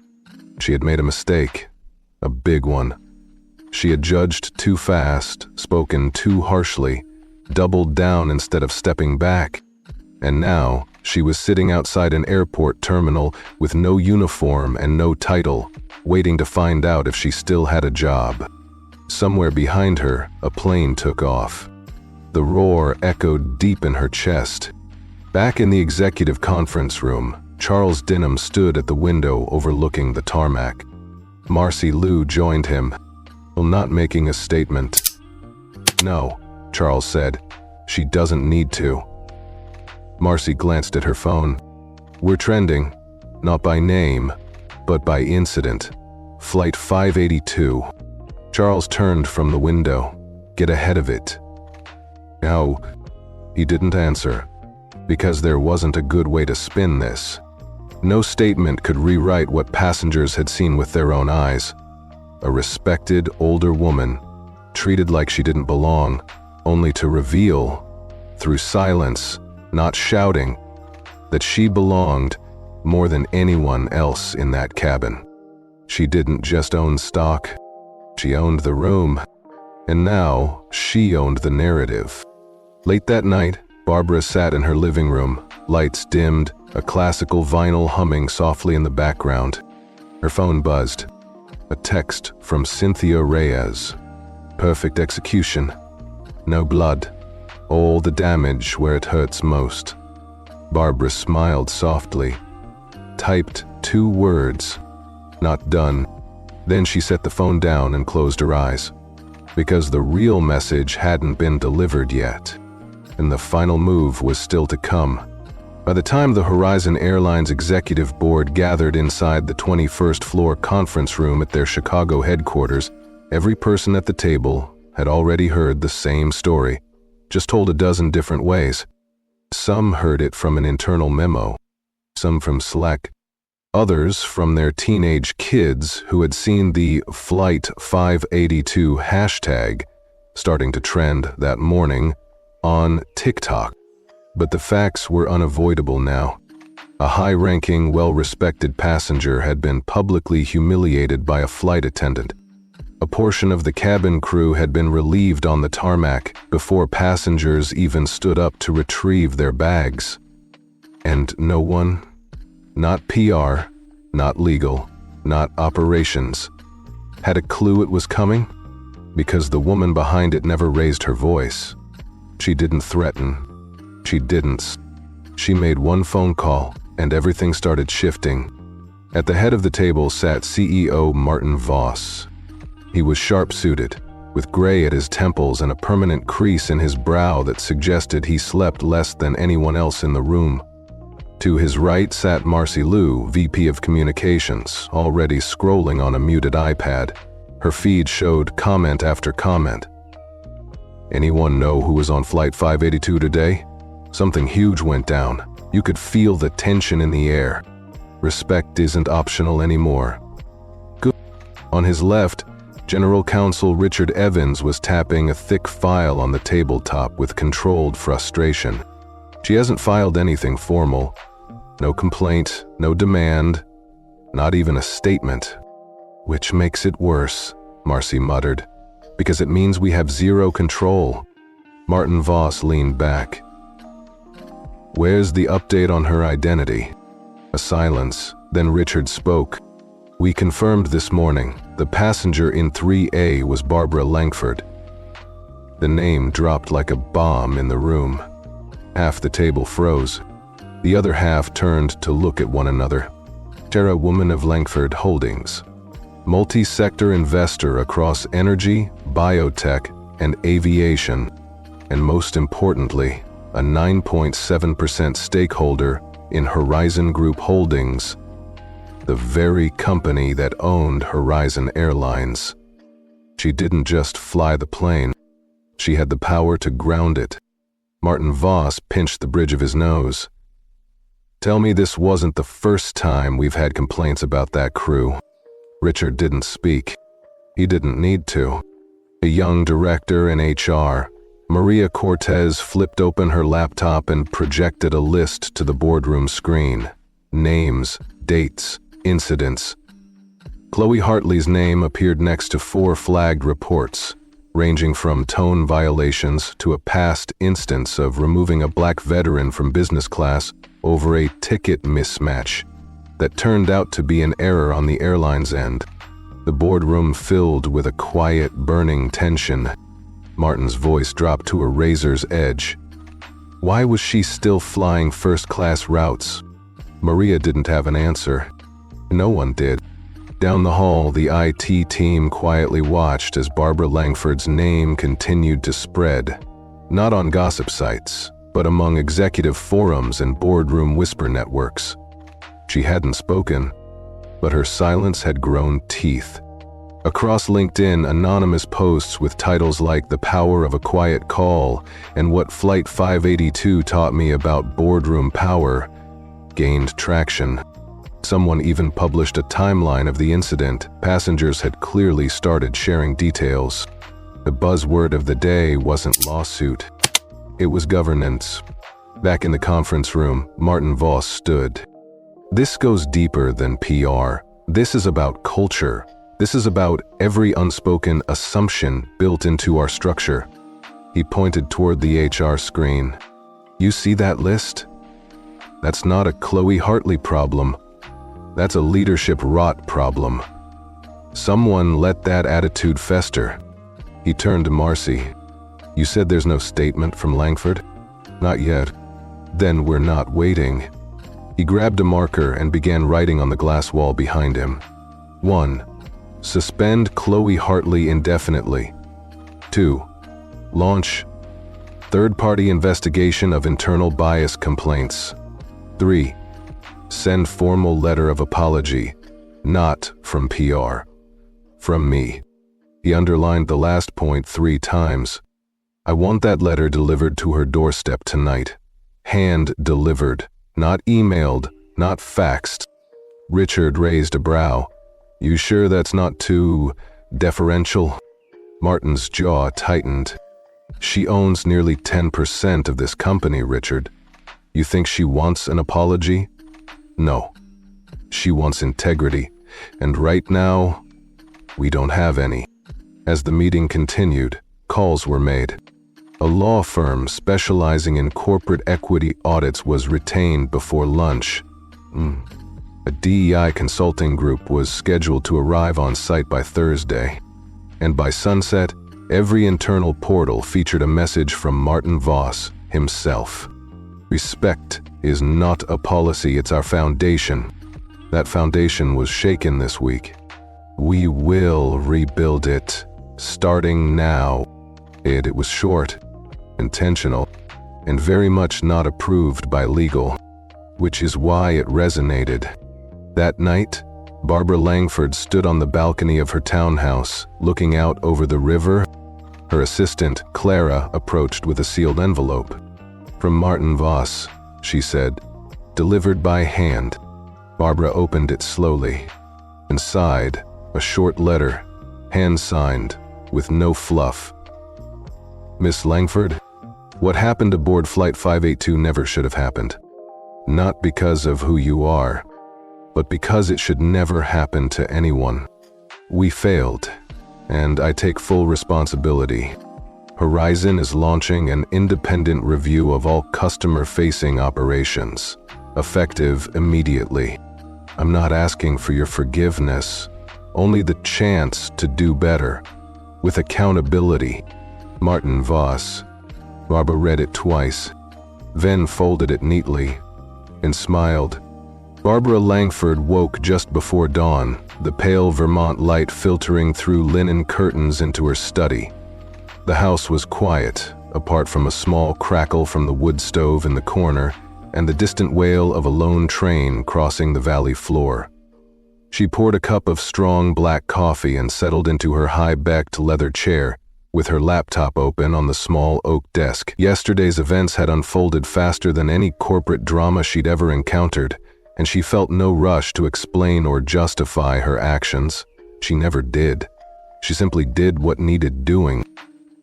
She had made a mistake, a big one. She had judged too fast, spoken too harshly, doubled down instead of stepping back. And now, she was sitting outside an airport terminal with no uniform and no title, waiting to find out if she still had a job. Somewhere behind her, a plane took off. The roar echoed deep in her chest. Back in the executive conference room, Charles Denham stood at the window overlooking the tarmac. Marcy Liu joined him, while not making a statement. No, Charles said. She doesn't need to. Marcy glanced at her phone. We're trending, not by name, but by incident. Flight 582. Charles turned from the window. Get ahead of it. No, he didn't answer. because there wasn't a good way to spin this. No statement could rewrite what passengers had seen with their own eyes. A respected older woman, treated like she didn't belong, only to reveal, through silence, not shouting, that she belonged more than anyone else in that cabin. She didn't just own stock, she owned the room, and now she owned the narrative. Late that night, Barbara sat in her living room, lights dimmed, a classical vinyl humming softly in the background. Her phone buzzed. A text from Cynthia Reyes. Perfect execution. No blood. All the damage where it hurts most. Barbara smiled softly. Typed 2 words. Not done. Then she set the phone down and closed her eyes. Because the real message hadn't been delivered yet. And the final move was still to come. By the time the Horizon Airlines executive board gathered inside the 21st floor conference room at their Chicago headquarters, every person at the table had already heard the same story, just told a dozen different ways. Some heard it from an internal memo, some from Slack, others from their teenage kids who had seen the Flight 582 hashtag starting to trend that morning on TikTok. But the facts were unavoidable now. A high-ranking, well-respected passenger had been publicly humiliated by a flight attendant. A portion of the cabin crew had been relieved on the tarmac before passengers even stood up to retrieve their bags. And no one, not PR, not legal, not operations, had a clue it was coming, because the woman behind it never raised her voice. She didn't threaten. She didn't. She made one phone call, and everything started shifting. At the head of the table sat CEO Martin Voss. He was sharp-suited, with gray at his temples and a permanent crease in his brow that suggested he slept less than anyone else in the room. To his right sat Marcy Liu, VP of Communications, already scrolling on a muted iPad. Her feed showed comment after comment. Anyone know who was on Flight 582 today? Something huge went down. You could feel the tension in the air. Respect isn't optional anymore. Good. On his left, General Counsel Richard Evans was tapping a thick file on the tabletop with controlled frustration. She hasn't filed anything formal. No complaint, no demand, not even a statement. Which makes it worse, Marcy muttered, because it means we have zero control. Martin Voss leaned back. Where's the update on her identity? A silence, then Richard spoke. We confirmed this morning. The passenger in 3A was Barbara Langford. The name dropped like a bomb in the room. Half the table froze. The other half turned to look at one another. Tara Woman of Langford Holdings. Multi-sector investor across energy, biotech, and aviation, and most importantly, a 9.7% stakeholder in Horizon Group Holdings, the very company that owned Horizon Airlines. She didn't just fly the plane, she had the power to ground it. Martin Voss pinched the bridge of his nose. Tell me this wasn't the first time we've had complaints about that crew. Richard didn't speak. He didn't need to. A young director in HR, Maria Cortez flipped open her laptop and projected a list to the boardroom screen. Names, dates, incidents. Chloe Hartley's name appeared next to 4 flagged reports, ranging from tone violations to a past instance of removing a black veteran from business class over a ticket mismatch that turned out to be an error on the airline's end. The boardroom filled with a quiet, burning tension. Martin's voice dropped to a razor's edge. Why was she still flying first-class routes? Maria didn't have an answer. No one did. Down the hall, the IT team quietly watched as Barbara Langford's name continued to spread, not on gossip sites, but among executive forums and boardroom whisper networks. She hadn't spoken, but her silence had grown teeth. Across LinkedIn, anonymous posts with titles like "The Power of a Quiet Call" and "What Flight 582 Taught Me About Boardroom Power" gained traction. Someone even published a timeline of the incident. Passengers had clearly started sharing details. The buzzword of the day wasn't lawsuit. It was governance. Back in the conference room, Martin Voss stood. This goes deeper than PR. This is about culture. This is about every unspoken assumption built into our structure. He pointed toward the HR screen. You see that list? That's not a Chloe Hartley problem. That's a leadership rot problem. Someone let that attitude fester. He turned to Marcy. You said there's no statement from Langford? Not yet. Then we're not waiting. He grabbed a marker and began writing on the glass wall behind him. 1. Suspend Chloe Hartley indefinitely. 2. Launch third-party investigation of internal bias complaints. 3. Send formal letter of apology, not from PR. From me. He underlined the last point 3 times. I want that letter delivered to her doorstep tonight. Hand-delivered, not emailed, not faxed. Richard raised a brow. You sure that's not too deferential? Martin's jaw tightened. She owns nearly 10% of this company, Richard. You think she wants an apology? No. She wants integrity, and right now, we don't have any. As the meeting continued, calls were made. A law firm specializing in corporate equity audits was retained before lunch. A DEI consulting group was scheduled to arrive on site by Thursday. And by sunset, every internal portal featured a message from Martin Voss himself. Respect is not a policy, it's our foundation. That foundation was shaken this week. We will rebuild it, starting now. It was short, intentional, and very much not approved by legal, which is why it resonated. That night, Barbara Langford stood on the balcony of her townhouse, looking out over the river. Her assistant, Clara, approached with a sealed envelope. From Martin Voss, she said, delivered by hand. Barbara opened it slowly. Inside, a short letter, hand-signed, with no fluff. Miss Langford, what happened aboard Flight 582 never should have happened. Not because of who you are, but because it should never happen to anyone. We failed, and I take full responsibility. Horizon is launching an independent review of all customer-facing operations, effective immediately. I'm not asking for your forgiveness, only the chance to do better, with accountability. Martin Voss. Barbara read it twice, then folded it neatly, and smiled. Barbara Langford woke just before dawn, the pale Vermont light filtering through linen curtains into her study. The house was quiet, apart from a small crackle from the wood stove in the corner and the distant wail of a lone train crossing the valley floor. She poured a cup of strong black coffee and settled into her high-backed leather chair, with her laptop open on the small oak desk. Yesterday's events had unfolded faster than any corporate drama she'd ever encountered, and she felt no rush to explain or justify her actions. She never did. She simply did what needed doing.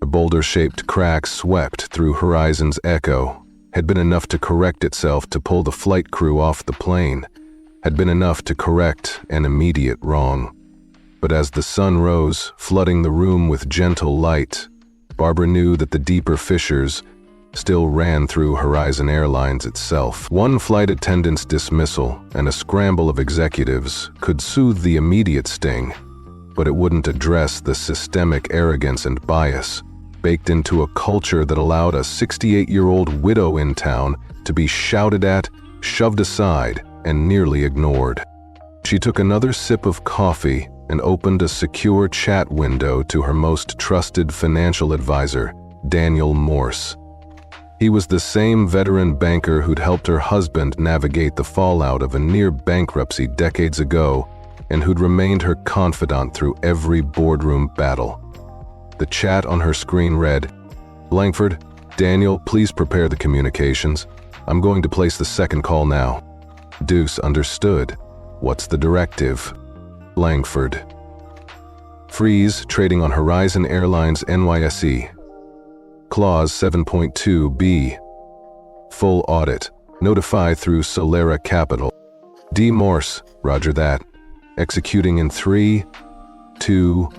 A boulder-shaped crack swept through Horizon's echo, had been enough to correct itself to pull the flight crew off the plane, had been enough to correct an immediate wrong. But as the sun rose, flooding the room with gentle light, Barbara knew that the deeper fissures still ran through Horizon Airlines itself. One flight attendant's dismissal and a scramble of executives could soothe the immediate sting, but it wouldn't address the systemic arrogance and bias baked into a culture that allowed a 68-year-old widow in town to be shouted at, shoved aside, and nearly ignored. She took another sip of coffee and opened a secure chat window to her most trusted financial advisor, Daniel Morse. He was the same veteran banker who'd helped her husband navigate the fallout of a near bankruptcy decades ago and who'd remained her confidant through every boardroom battle. The chat on her screen read, "Langford, Daniel, please prepare the communications. I'm going to place the second call now." Deuce understood. "What's the directive?" Langford. "Freeze trading on Horizon Airlines NYSE. Clause 7.2b. Full audit. Notify through Solera Capital. D. Morse, roger that. Executing in 3, 2,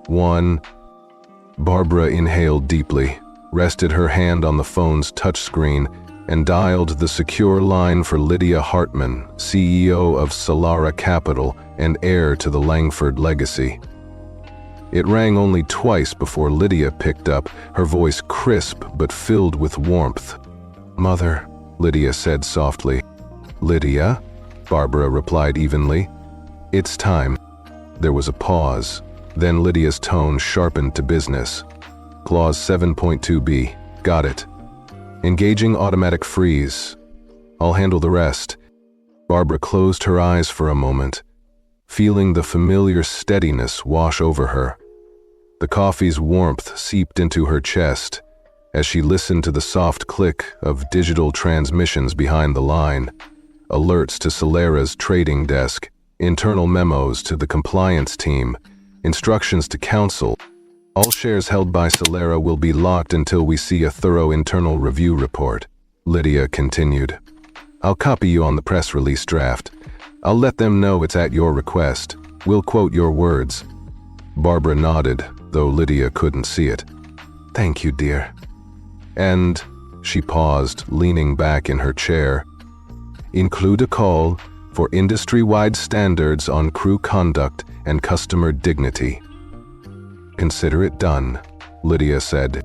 1. Barbara inhaled deeply, rested her hand on the phone's touchscreen, and dialed the secure line for Lydia Hartman, CEO of Solera Capital and heir to the Langford legacy. It rang only twice before Lydia picked up, her voice crisp but filled with warmth. "Mother," Lydia said softly. "Lydia?" Barbara replied evenly. "It's time." There was a pause. Then Lydia's tone sharpened to business. Clause 7.2b. Got it. Engaging automatic freeze. I'll handle the rest. Barbara closed her eyes for a moment, feeling the familiar steadiness wash over her. The coffee's warmth seeped into her chest as she listened to the soft click of digital transmissions behind the line, alerts to Solera's trading desk, internal memos to the compliance team, instructions to counsel. All shares held by Solera will be locked until we see a thorough internal review report. Lydia continued. I'll copy you on the press release draft. I'll let them know it's at your request. We'll quote your words. Barbara nodded, though Lydia couldn't see it. Thank you, dear. And, she paused, leaning back in her chair, include a call for industry-wide standards on crew conduct and customer dignity. Consider it done, Lydia said.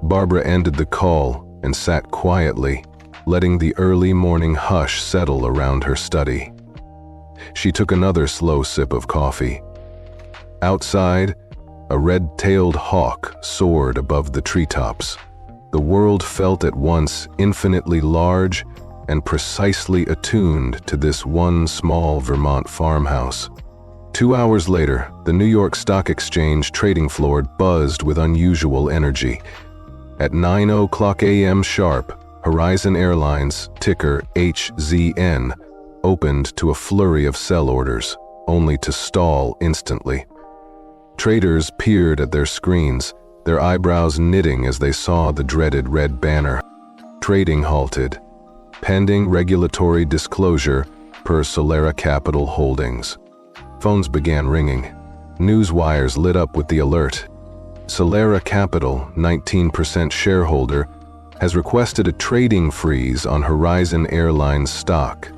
Barbara ended the call and sat quietly, letting the early morning hush settle around her study. She took another slow sip of coffee. Outside, a red-tailed hawk soared above the treetops. The world felt at once infinitely large and precisely attuned to this one small Vermont farmhouse. 2 hours later, the New York Stock Exchange trading floor buzzed with unusual energy. At 9:00 a.m. sharp, Horizon Airlines, ticker HZN, opened to a flurry of sell orders, only to stall instantly. Traders peered at their screens, their eyebrows knitting as they saw the dreaded red banner. Trading halted, pending regulatory disclosure per Solera Capital Holdings. Phones began ringing. News wires lit up with the alert. Solera Capital, 19% shareholder, has requested a trading freeze on Horizon Airlines stock,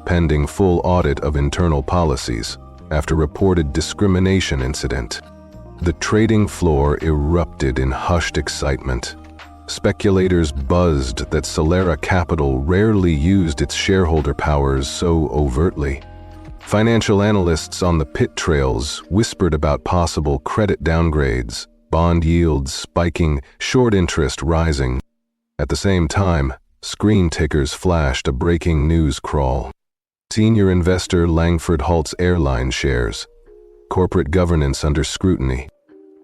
pending full audit of internal policies after reported discrimination incident. The trading floor erupted in hushed excitement. Speculators buzzed that Solera Capital rarely used its shareholder powers so overtly. Financial analysts on the pit trails whispered about possible credit downgrades, bond yields spiking, short interest rising. At the same time, screen tickers flashed a breaking news crawl. Senior investor Langford halts airline shares. Corporate governance under scrutiny.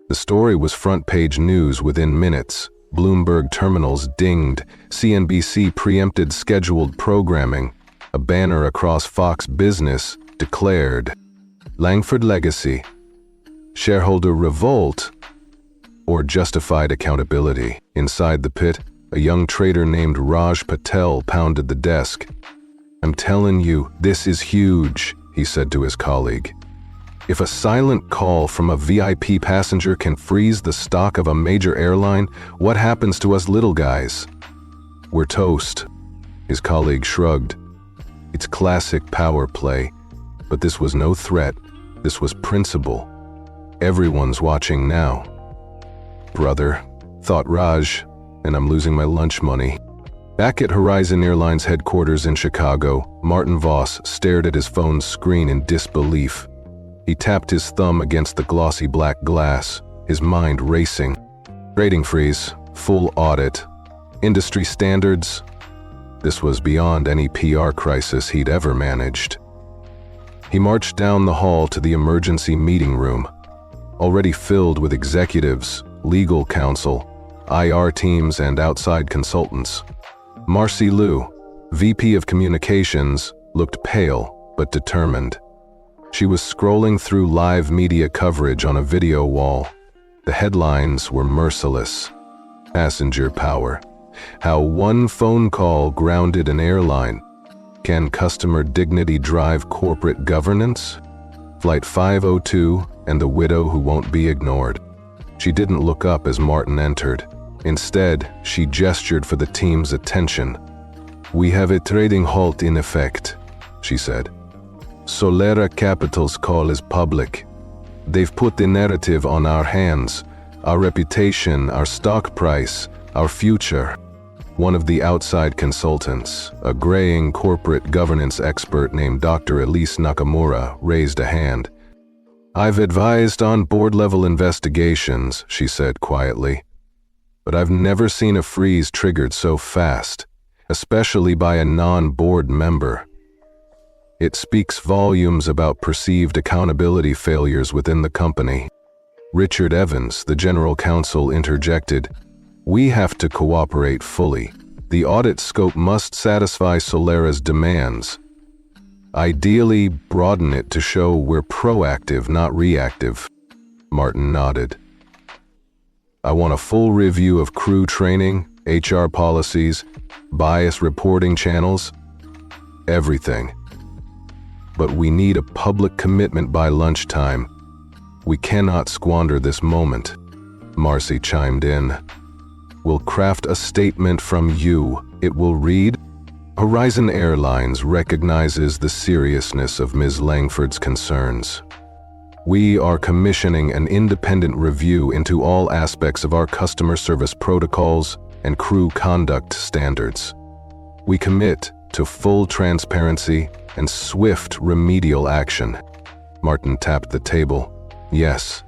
The story was front-page news within minutes. Bloomberg terminals dinged, CNBC preempted scheduled programming. A banner across Fox Business declared, Langford legacy, shareholder revolt, or justified accountability. Inside the pit, a young trader named Raj Patel pounded the desk. I'm telling you, this is huge, he said to his colleague. If a silent call from a VIP passenger can freeze the stock of a major airline, what happens to us little guys? We're toast. His colleague shrugged. It's classic power play, but this was no threat. This was principle. Everyone's watching now. Brother, thought Raj, and I'm losing my lunch money. Back at Horizon Airlines headquarters in Chicago, Martin Voss stared at his phone's screen in disbelief. He tapped his thumb against the glossy black glass, his mind racing. Trading freeze, full audit, industry standards. This was beyond any PR crisis he'd ever managed. He marched down the hall to the emergency meeting room, already filled with executives, legal counsel, IR teams, and outside consultants. Marcy Liu, VP of Communications, looked pale but determined. She was scrolling through live media coverage on a video wall. The headlines were merciless. Passenger power. How one phone call grounded an airline. Can customer dignity drive corporate governance? Flight 502 and the widow who won't be ignored. She didn't look up as Martin entered. Instead, she gestured for the team's attention. "We have a trading halt in effect," she said. "Solera Capital's call is public. They've put the narrative on our hands, our reputation, our stock price, our future." One of the outside consultants, a graying corporate governance expert named Dr. Elise Nakamura, raised a hand. "I've advised on board-level investigations," she said quietly. "But I've never seen a freeze triggered so fast, especially by a non-board member. It speaks volumes about perceived accountability failures within the company." Richard Evans, the general counsel, interjected, "We have to cooperate fully. The audit scope must satisfy Solera's demands. Ideally, broaden it to show we're proactive, not reactive." Martin nodded. "I want a full review of crew training, HR policies, bias reporting channels, everything. But we need a public commitment by lunchtime. We cannot squander this moment." Marcy chimed in. "We'll craft a statement from you. It will read, Horizon Airlines recognizes the seriousness of Ms. Langford's concerns. We are commissioning an independent review into all aspects of our customer service protocols and crew conduct standards. We commit to full transparency and swift remedial action." Martin tapped the table. "Yes,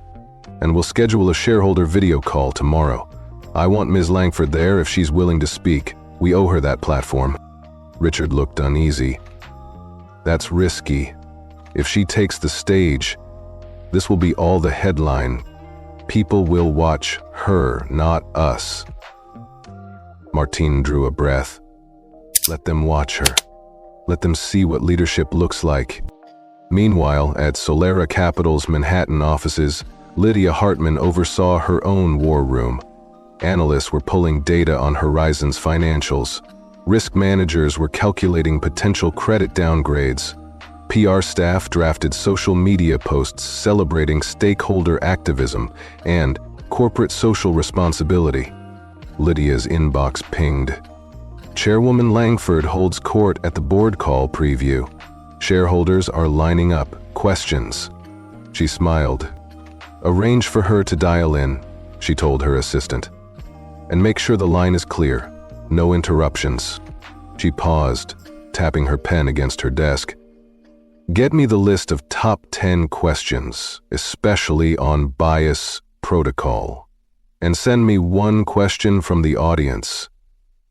and we'll schedule a shareholder video call tomorrow. I want Ms. Langford there if she's willing to speak. We owe her that platform." Richard looked uneasy. "That's risky. If she takes the stage, this will be all the headline. People will watch her, not us." Martine drew a breath. "Let them watch her. Let them see what leadership looks like." Meanwhile, at Solera Capital's Manhattan offices, Lydia Hartman oversaw her own war room. Analysts were pulling data on Horizon's financials. Risk managers were calculating potential credit downgrades. PR staff drafted social media posts celebrating stakeholder activism and corporate social responsibility. Lydia's inbox pinged. "Chairwoman Langford holds court at the board call preview. Shareholders are lining up. Questions." She smiled. "Arrange for her to dial in," she told her assistant. "And make sure the line is clear. No interruptions." She paused, tapping her pen against her desk. "Get me the list of top 10 questions, especially on bias protocol. And send me one question from the audience.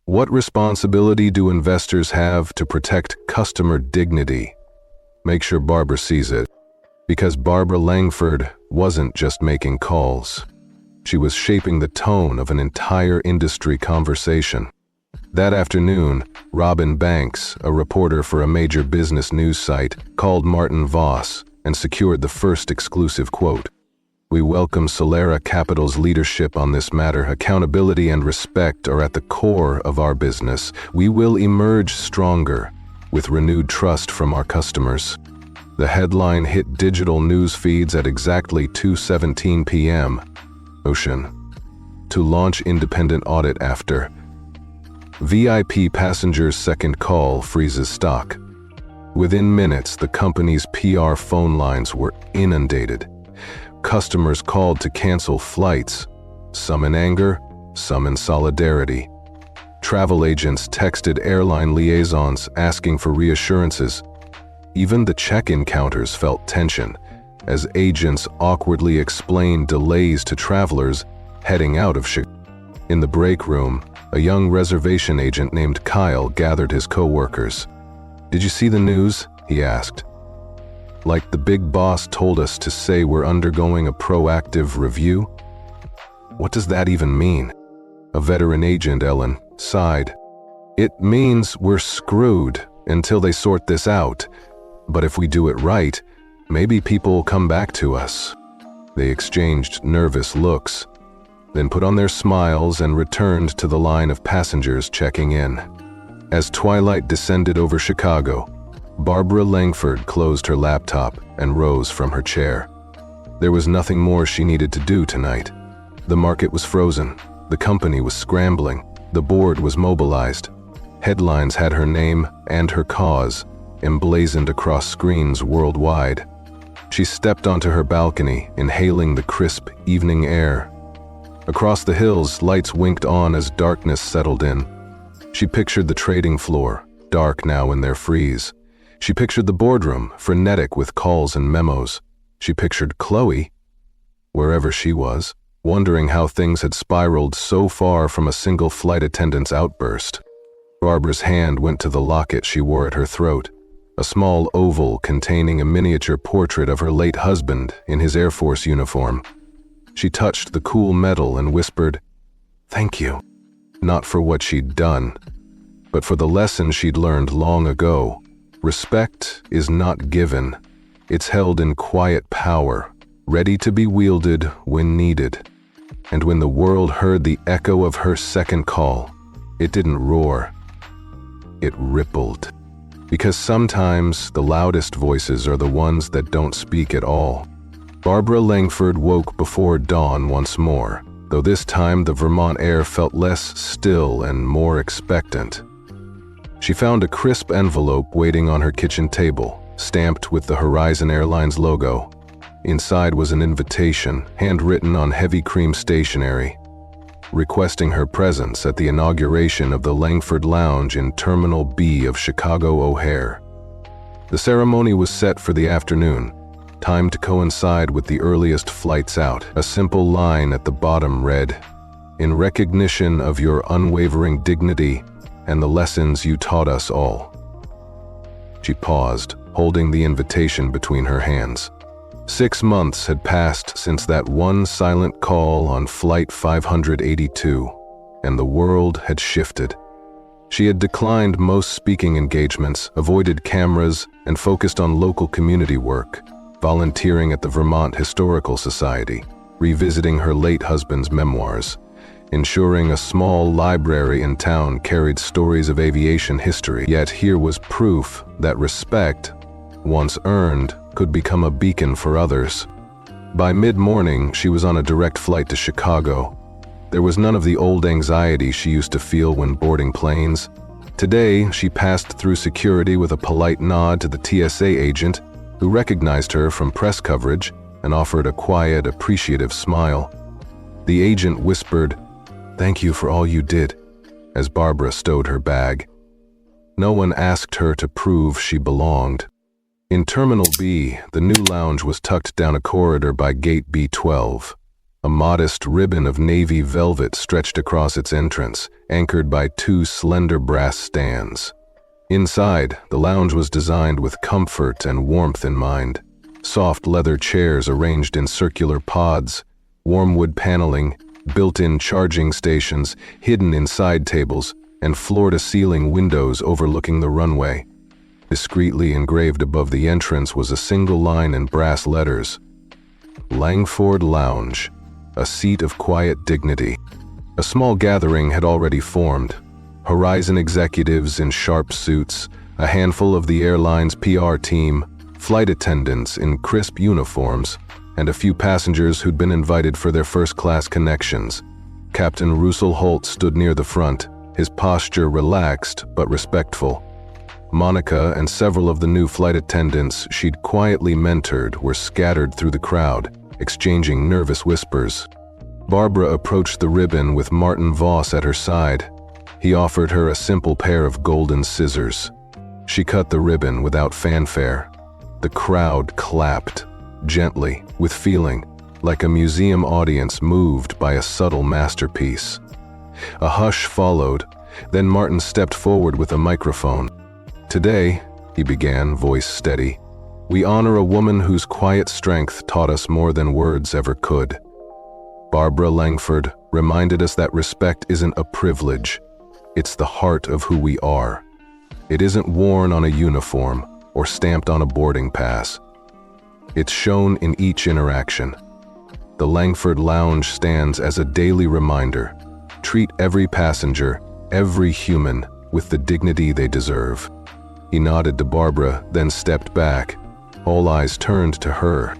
What responsibility do investors have to protect customer dignity?" Make sure Barbara sees it, because Barbara Langford wasn't just making calls. She was shaping the tone of an entire industry conversation. That afternoon, Robin Banks, a reporter for a major business news site, called Martin Voss and secured the first exclusive quote. "We welcome Solera Capital's leadership on this matter. Accountability and respect are at the core of our business. We will emerge stronger, with renewed trust from our customers." The headline hit digital news feeds at exactly 2:17 p.m. Ocean. To launch independent audit after. VIP passenger's second call freezes stock. Within minutes, the company's PR phone lines were inundated. Customers called to cancel flights, some in anger, some in solidarity. Travel agents texted airline liaisons asking for reassurances. Even the check-in counters felt tension, as agents awkwardly explained delays to travelers heading out of Chicago. In the break room, a young reservation agent named Kyle gathered his co-workers. "Did you see the news?" he asked. like the big boss told us to say we're undergoing a proactive review? What does that even mean? A veteran agent, Ellen, sighed. It means we're screwed until they sort this out. But if we do it right, maybe people will come back to us. They exchanged nervous looks, then put on their smiles and returned to the line of passengers checking in. As twilight descended over Chicago, Barbara Langford closed her laptop and rose from her chair. There was nothing more she needed to do tonight. The market was frozen, the company was scrambling, the board was mobilized. Headlines had her name and her cause emblazoned across screens worldwide. She stepped onto her balcony, inhaling the crisp evening air. Across the hills, lights winked on as darkness settled in. She pictured the trading floor, dark now in their freeze. She pictured the boardroom, frenetic with calls and memos. She pictured Chloe, wherever she was, wondering how things had spiraled so far from a single flight attendant's outburst. Barbara's hand went to the locket she wore at her throat, a small oval containing a miniature portrait of her late husband in his Air Force uniform. She touched the cool metal and whispered, "Thank you." Not for what she'd done, but for the lesson she'd learned long ago. Respect is not given. It's held in quiet power, ready to be wielded when needed. And when the world heard the echo of her second call, it didn't roar. It rippled. Because sometimes the loudest voices are the ones that don't speak at all. Barbara Langford woke before dawn once more, though this time the Vermont air felt less still and more expectant. She found a crisp envelope waiting on her kitchen table, stamped with the Horizon Airlines logo. Inside was an invitation, handwritten on heavy cream stationery, requesting her presence at the inauguration of the Langford Lounge in Terminal B of Chicago O'Hare. The ceremony was set for the afternoon, timed to coincide with the earliest flights out. A simple line at the bottom read, "In recognition of your unwavering dignity and the lessons you taught us all." She paused, holding the invitation between her hands. 6 months had passed since that one silent call on Flight 582, and the world had shifted. She had declined most speaking engagements, avoided cameras, and focused on local community work, volunteering at the Vermont Historical Society, revisiting her late husband's memoirs, ensuring a small library in town carried stories of aviation history. Yet here was proof that respect, once earned, could become a beacon for others. By mid-morning, she was on a direct flight to Chicago. There was none of the old anxiety she used to feel when boarding planes. Today, she passed through security with a polite nod to the TSA agent, who recognized her from press coverage and offered a quiet, appreciative smile. The agent whispered, "Thank you for all you did," as Barbara stowed her bag. No one asked her to prove she belonged. In Terminal B, the new lounge was tucked down a corridor by Gate B12. A modest ribbon of navy velvet stretched across its entrance, anchored by 2 slender brass stands. Inside, the lounge was designed with comfort and warmth in mind. Soft leather chairs arranged in circular pods, warm wood paneling, built-in charging stations hidden in side tables, and floor-to-ceiling windows overlooking the runway. Discreetly engraved above the entrance was a single line in brass letters, "Langford Lounge, a seat of quiet dignity." A small gathering had already formed. Horizon executives in sharp suits, a handful of the airline's PR team, flight attendants in crisp uniforms, and a few passengers who'd been invited for their first-class connections. Captain Russell Holt stood near the front, his posture relaxed but respectful. Monica and several of the new flight attendants she'd quietly mentored were scattered through the crowd, exchanging nervous whispers. Barbara approached the ribbon with Martin Voss at her side. He offered her a simple pair of golden scissors. She cut the ribbon without fanfare. The crowd clapped, gently, with feeling, like a museum audience moved by a subtle masterpiece. A hush followed, then Martin stepped forward with a microphone. "Today," he began, voice steady, We honor a woman whose quiet strength taught us more than words ever could. Barbara Langford reminded us that respect isn't a privilege. It's the heart of who we are. It isn't worn on a uniform or stamped on a boarding pass. It's shown in each interaction. The Langford Lounge stands as a daily reminder. Treat every passenger, every human, with the dignity they deserve. He nodded to Barbara, then stepped back. All eyes turned to her.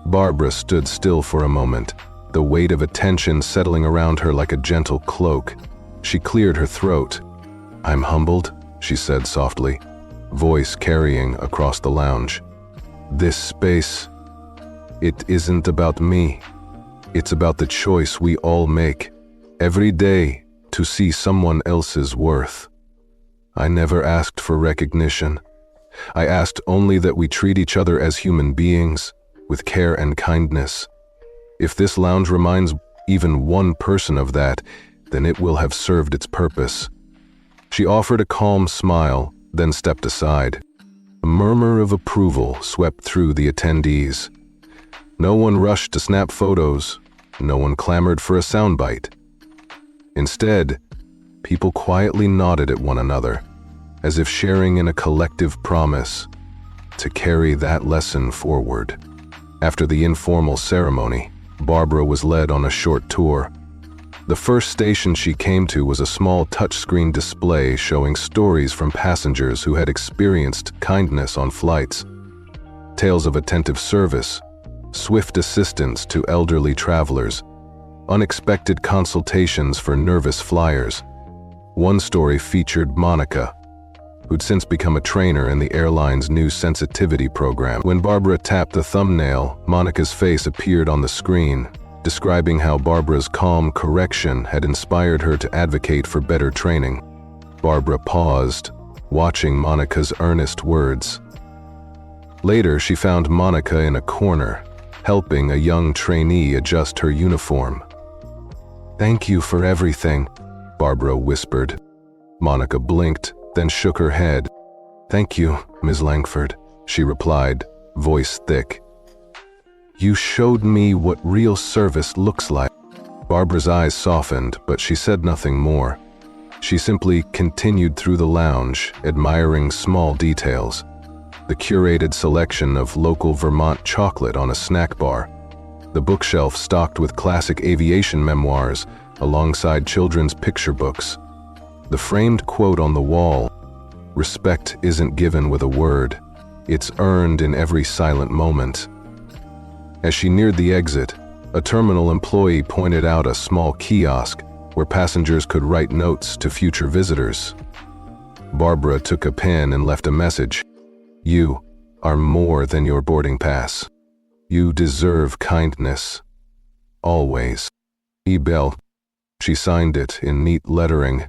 Barbara stood still for a moment, the weight of attention settling around her like a gentle cloak. She cleared her throat. "I'm humbled," she said softly, voice carrying across the lounge. "This space, it isn't about me. It's about the choice we all make, every day, to see someone else's worth. I never asked for recognition. I asked only that we treat each other as human beings, with care and kindness. If this lounge reminds even one person of that, then it will have served its purpose." She offered a calm smile, then stepped aside. A murmur of approval swept through the attendees. No one rushed to snap photos. No one clamored for a soundbite. Instead, people quietly nodded at one another, as if sharing in a collective promise to carry that lesson forward. After the informal ceremony, Barbara was led on a short tour. The first station she came to was a small touchscreen display showing stories from passengers who had experienced kindness on flights. Tales of attentive service, swift assistance to elderly travelers, unexpected consultations for nervous flyers. One story featured Monica, who'd since become a trainer in the airline's new sensitivity program. When Barbara tapped the thumbnail, Monica's face appeared on the screen, describing how Barbara's calm correction had inspired her to advocate for better training. Barbara paused, watching Monica's earnest words. Later, she found Monica in a corner, helping a young trainee adjust her uniform. "Thank you for everything," Barbara whispered. Monica blinked, then shook her head. "Thank you, Ms. Langford," she replied, voice thick. "You showed me what real service looks like." Barbara's eyes softened, but she said nothing more. She simply continued through the lounge, admiring small details. The curated selection of local Vermont chocolate on a snack bar. The bookshelf stocked with classic aviation memoirs, alongside children's picture books. The framed quote on the wall, "Respect isn't given with a word. It's earned in every silent moment." As she neared the exit, a terminal employee pointed out a small kiosk where passengers could write notes to future visitors. Barbara took a pen and left a message. "You are more than your boarding pass. You deserve kindness. Always. E-Bell." She signed it in neat lettering.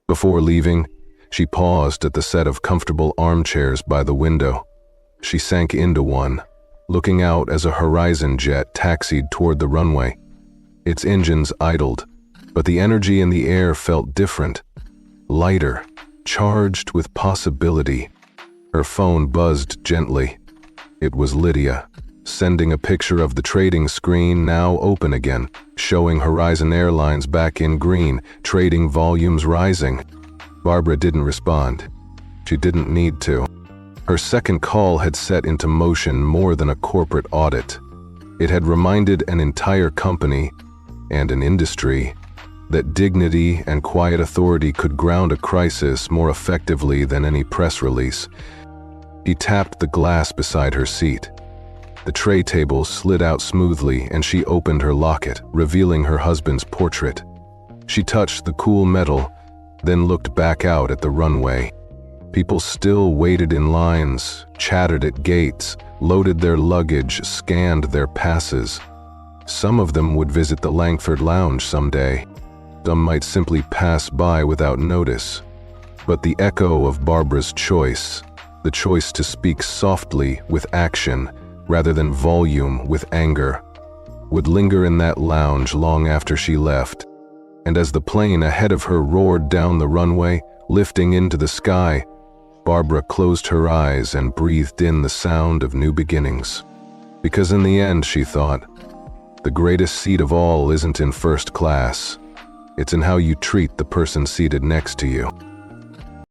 Before leaving, she paused at the set of comfortable armchairs by the window. She sank into one, looking out as a Horizon jet taxied toward the runway. Its engines idled, but the energy in the air felt different, lighter, charged with possibility. Her phone buzzed gently. It was Lydia, sending a picture of the trading screen now open again, showing Horizon Airlines back in green, trading volumes rising. Barbara didn't respond. She didn't need to. Her second call had set into motion more than a corporate audit. It had reminded an entire company and an industry that dignity and quiet authority could ground a crisis more effectively than any press release. He tapped the glass beside her seat. The tray table slid out smoothly and she opened her locket, revealing her husband's portrait. She touched the cool metal, then looked back out at the runway. People still waited in lines, chatted at gates, loaded their luggage, scanned their passes. Some of them would visit the Langford Lounge someday. Some might simply pass by without notice. But the echo of Barbara's choice, the choice to speak softly with action rather than volume with anger, would linger in that lounge long after she left. And as the plane ahead of her roared down the runway, lifting into the sky, Barbara closed her eyes and breathed in the sound of new beginnings. Because in the end, she thought, the greatest seat of all isn't in first class. It's in how you treat the person seated next to you.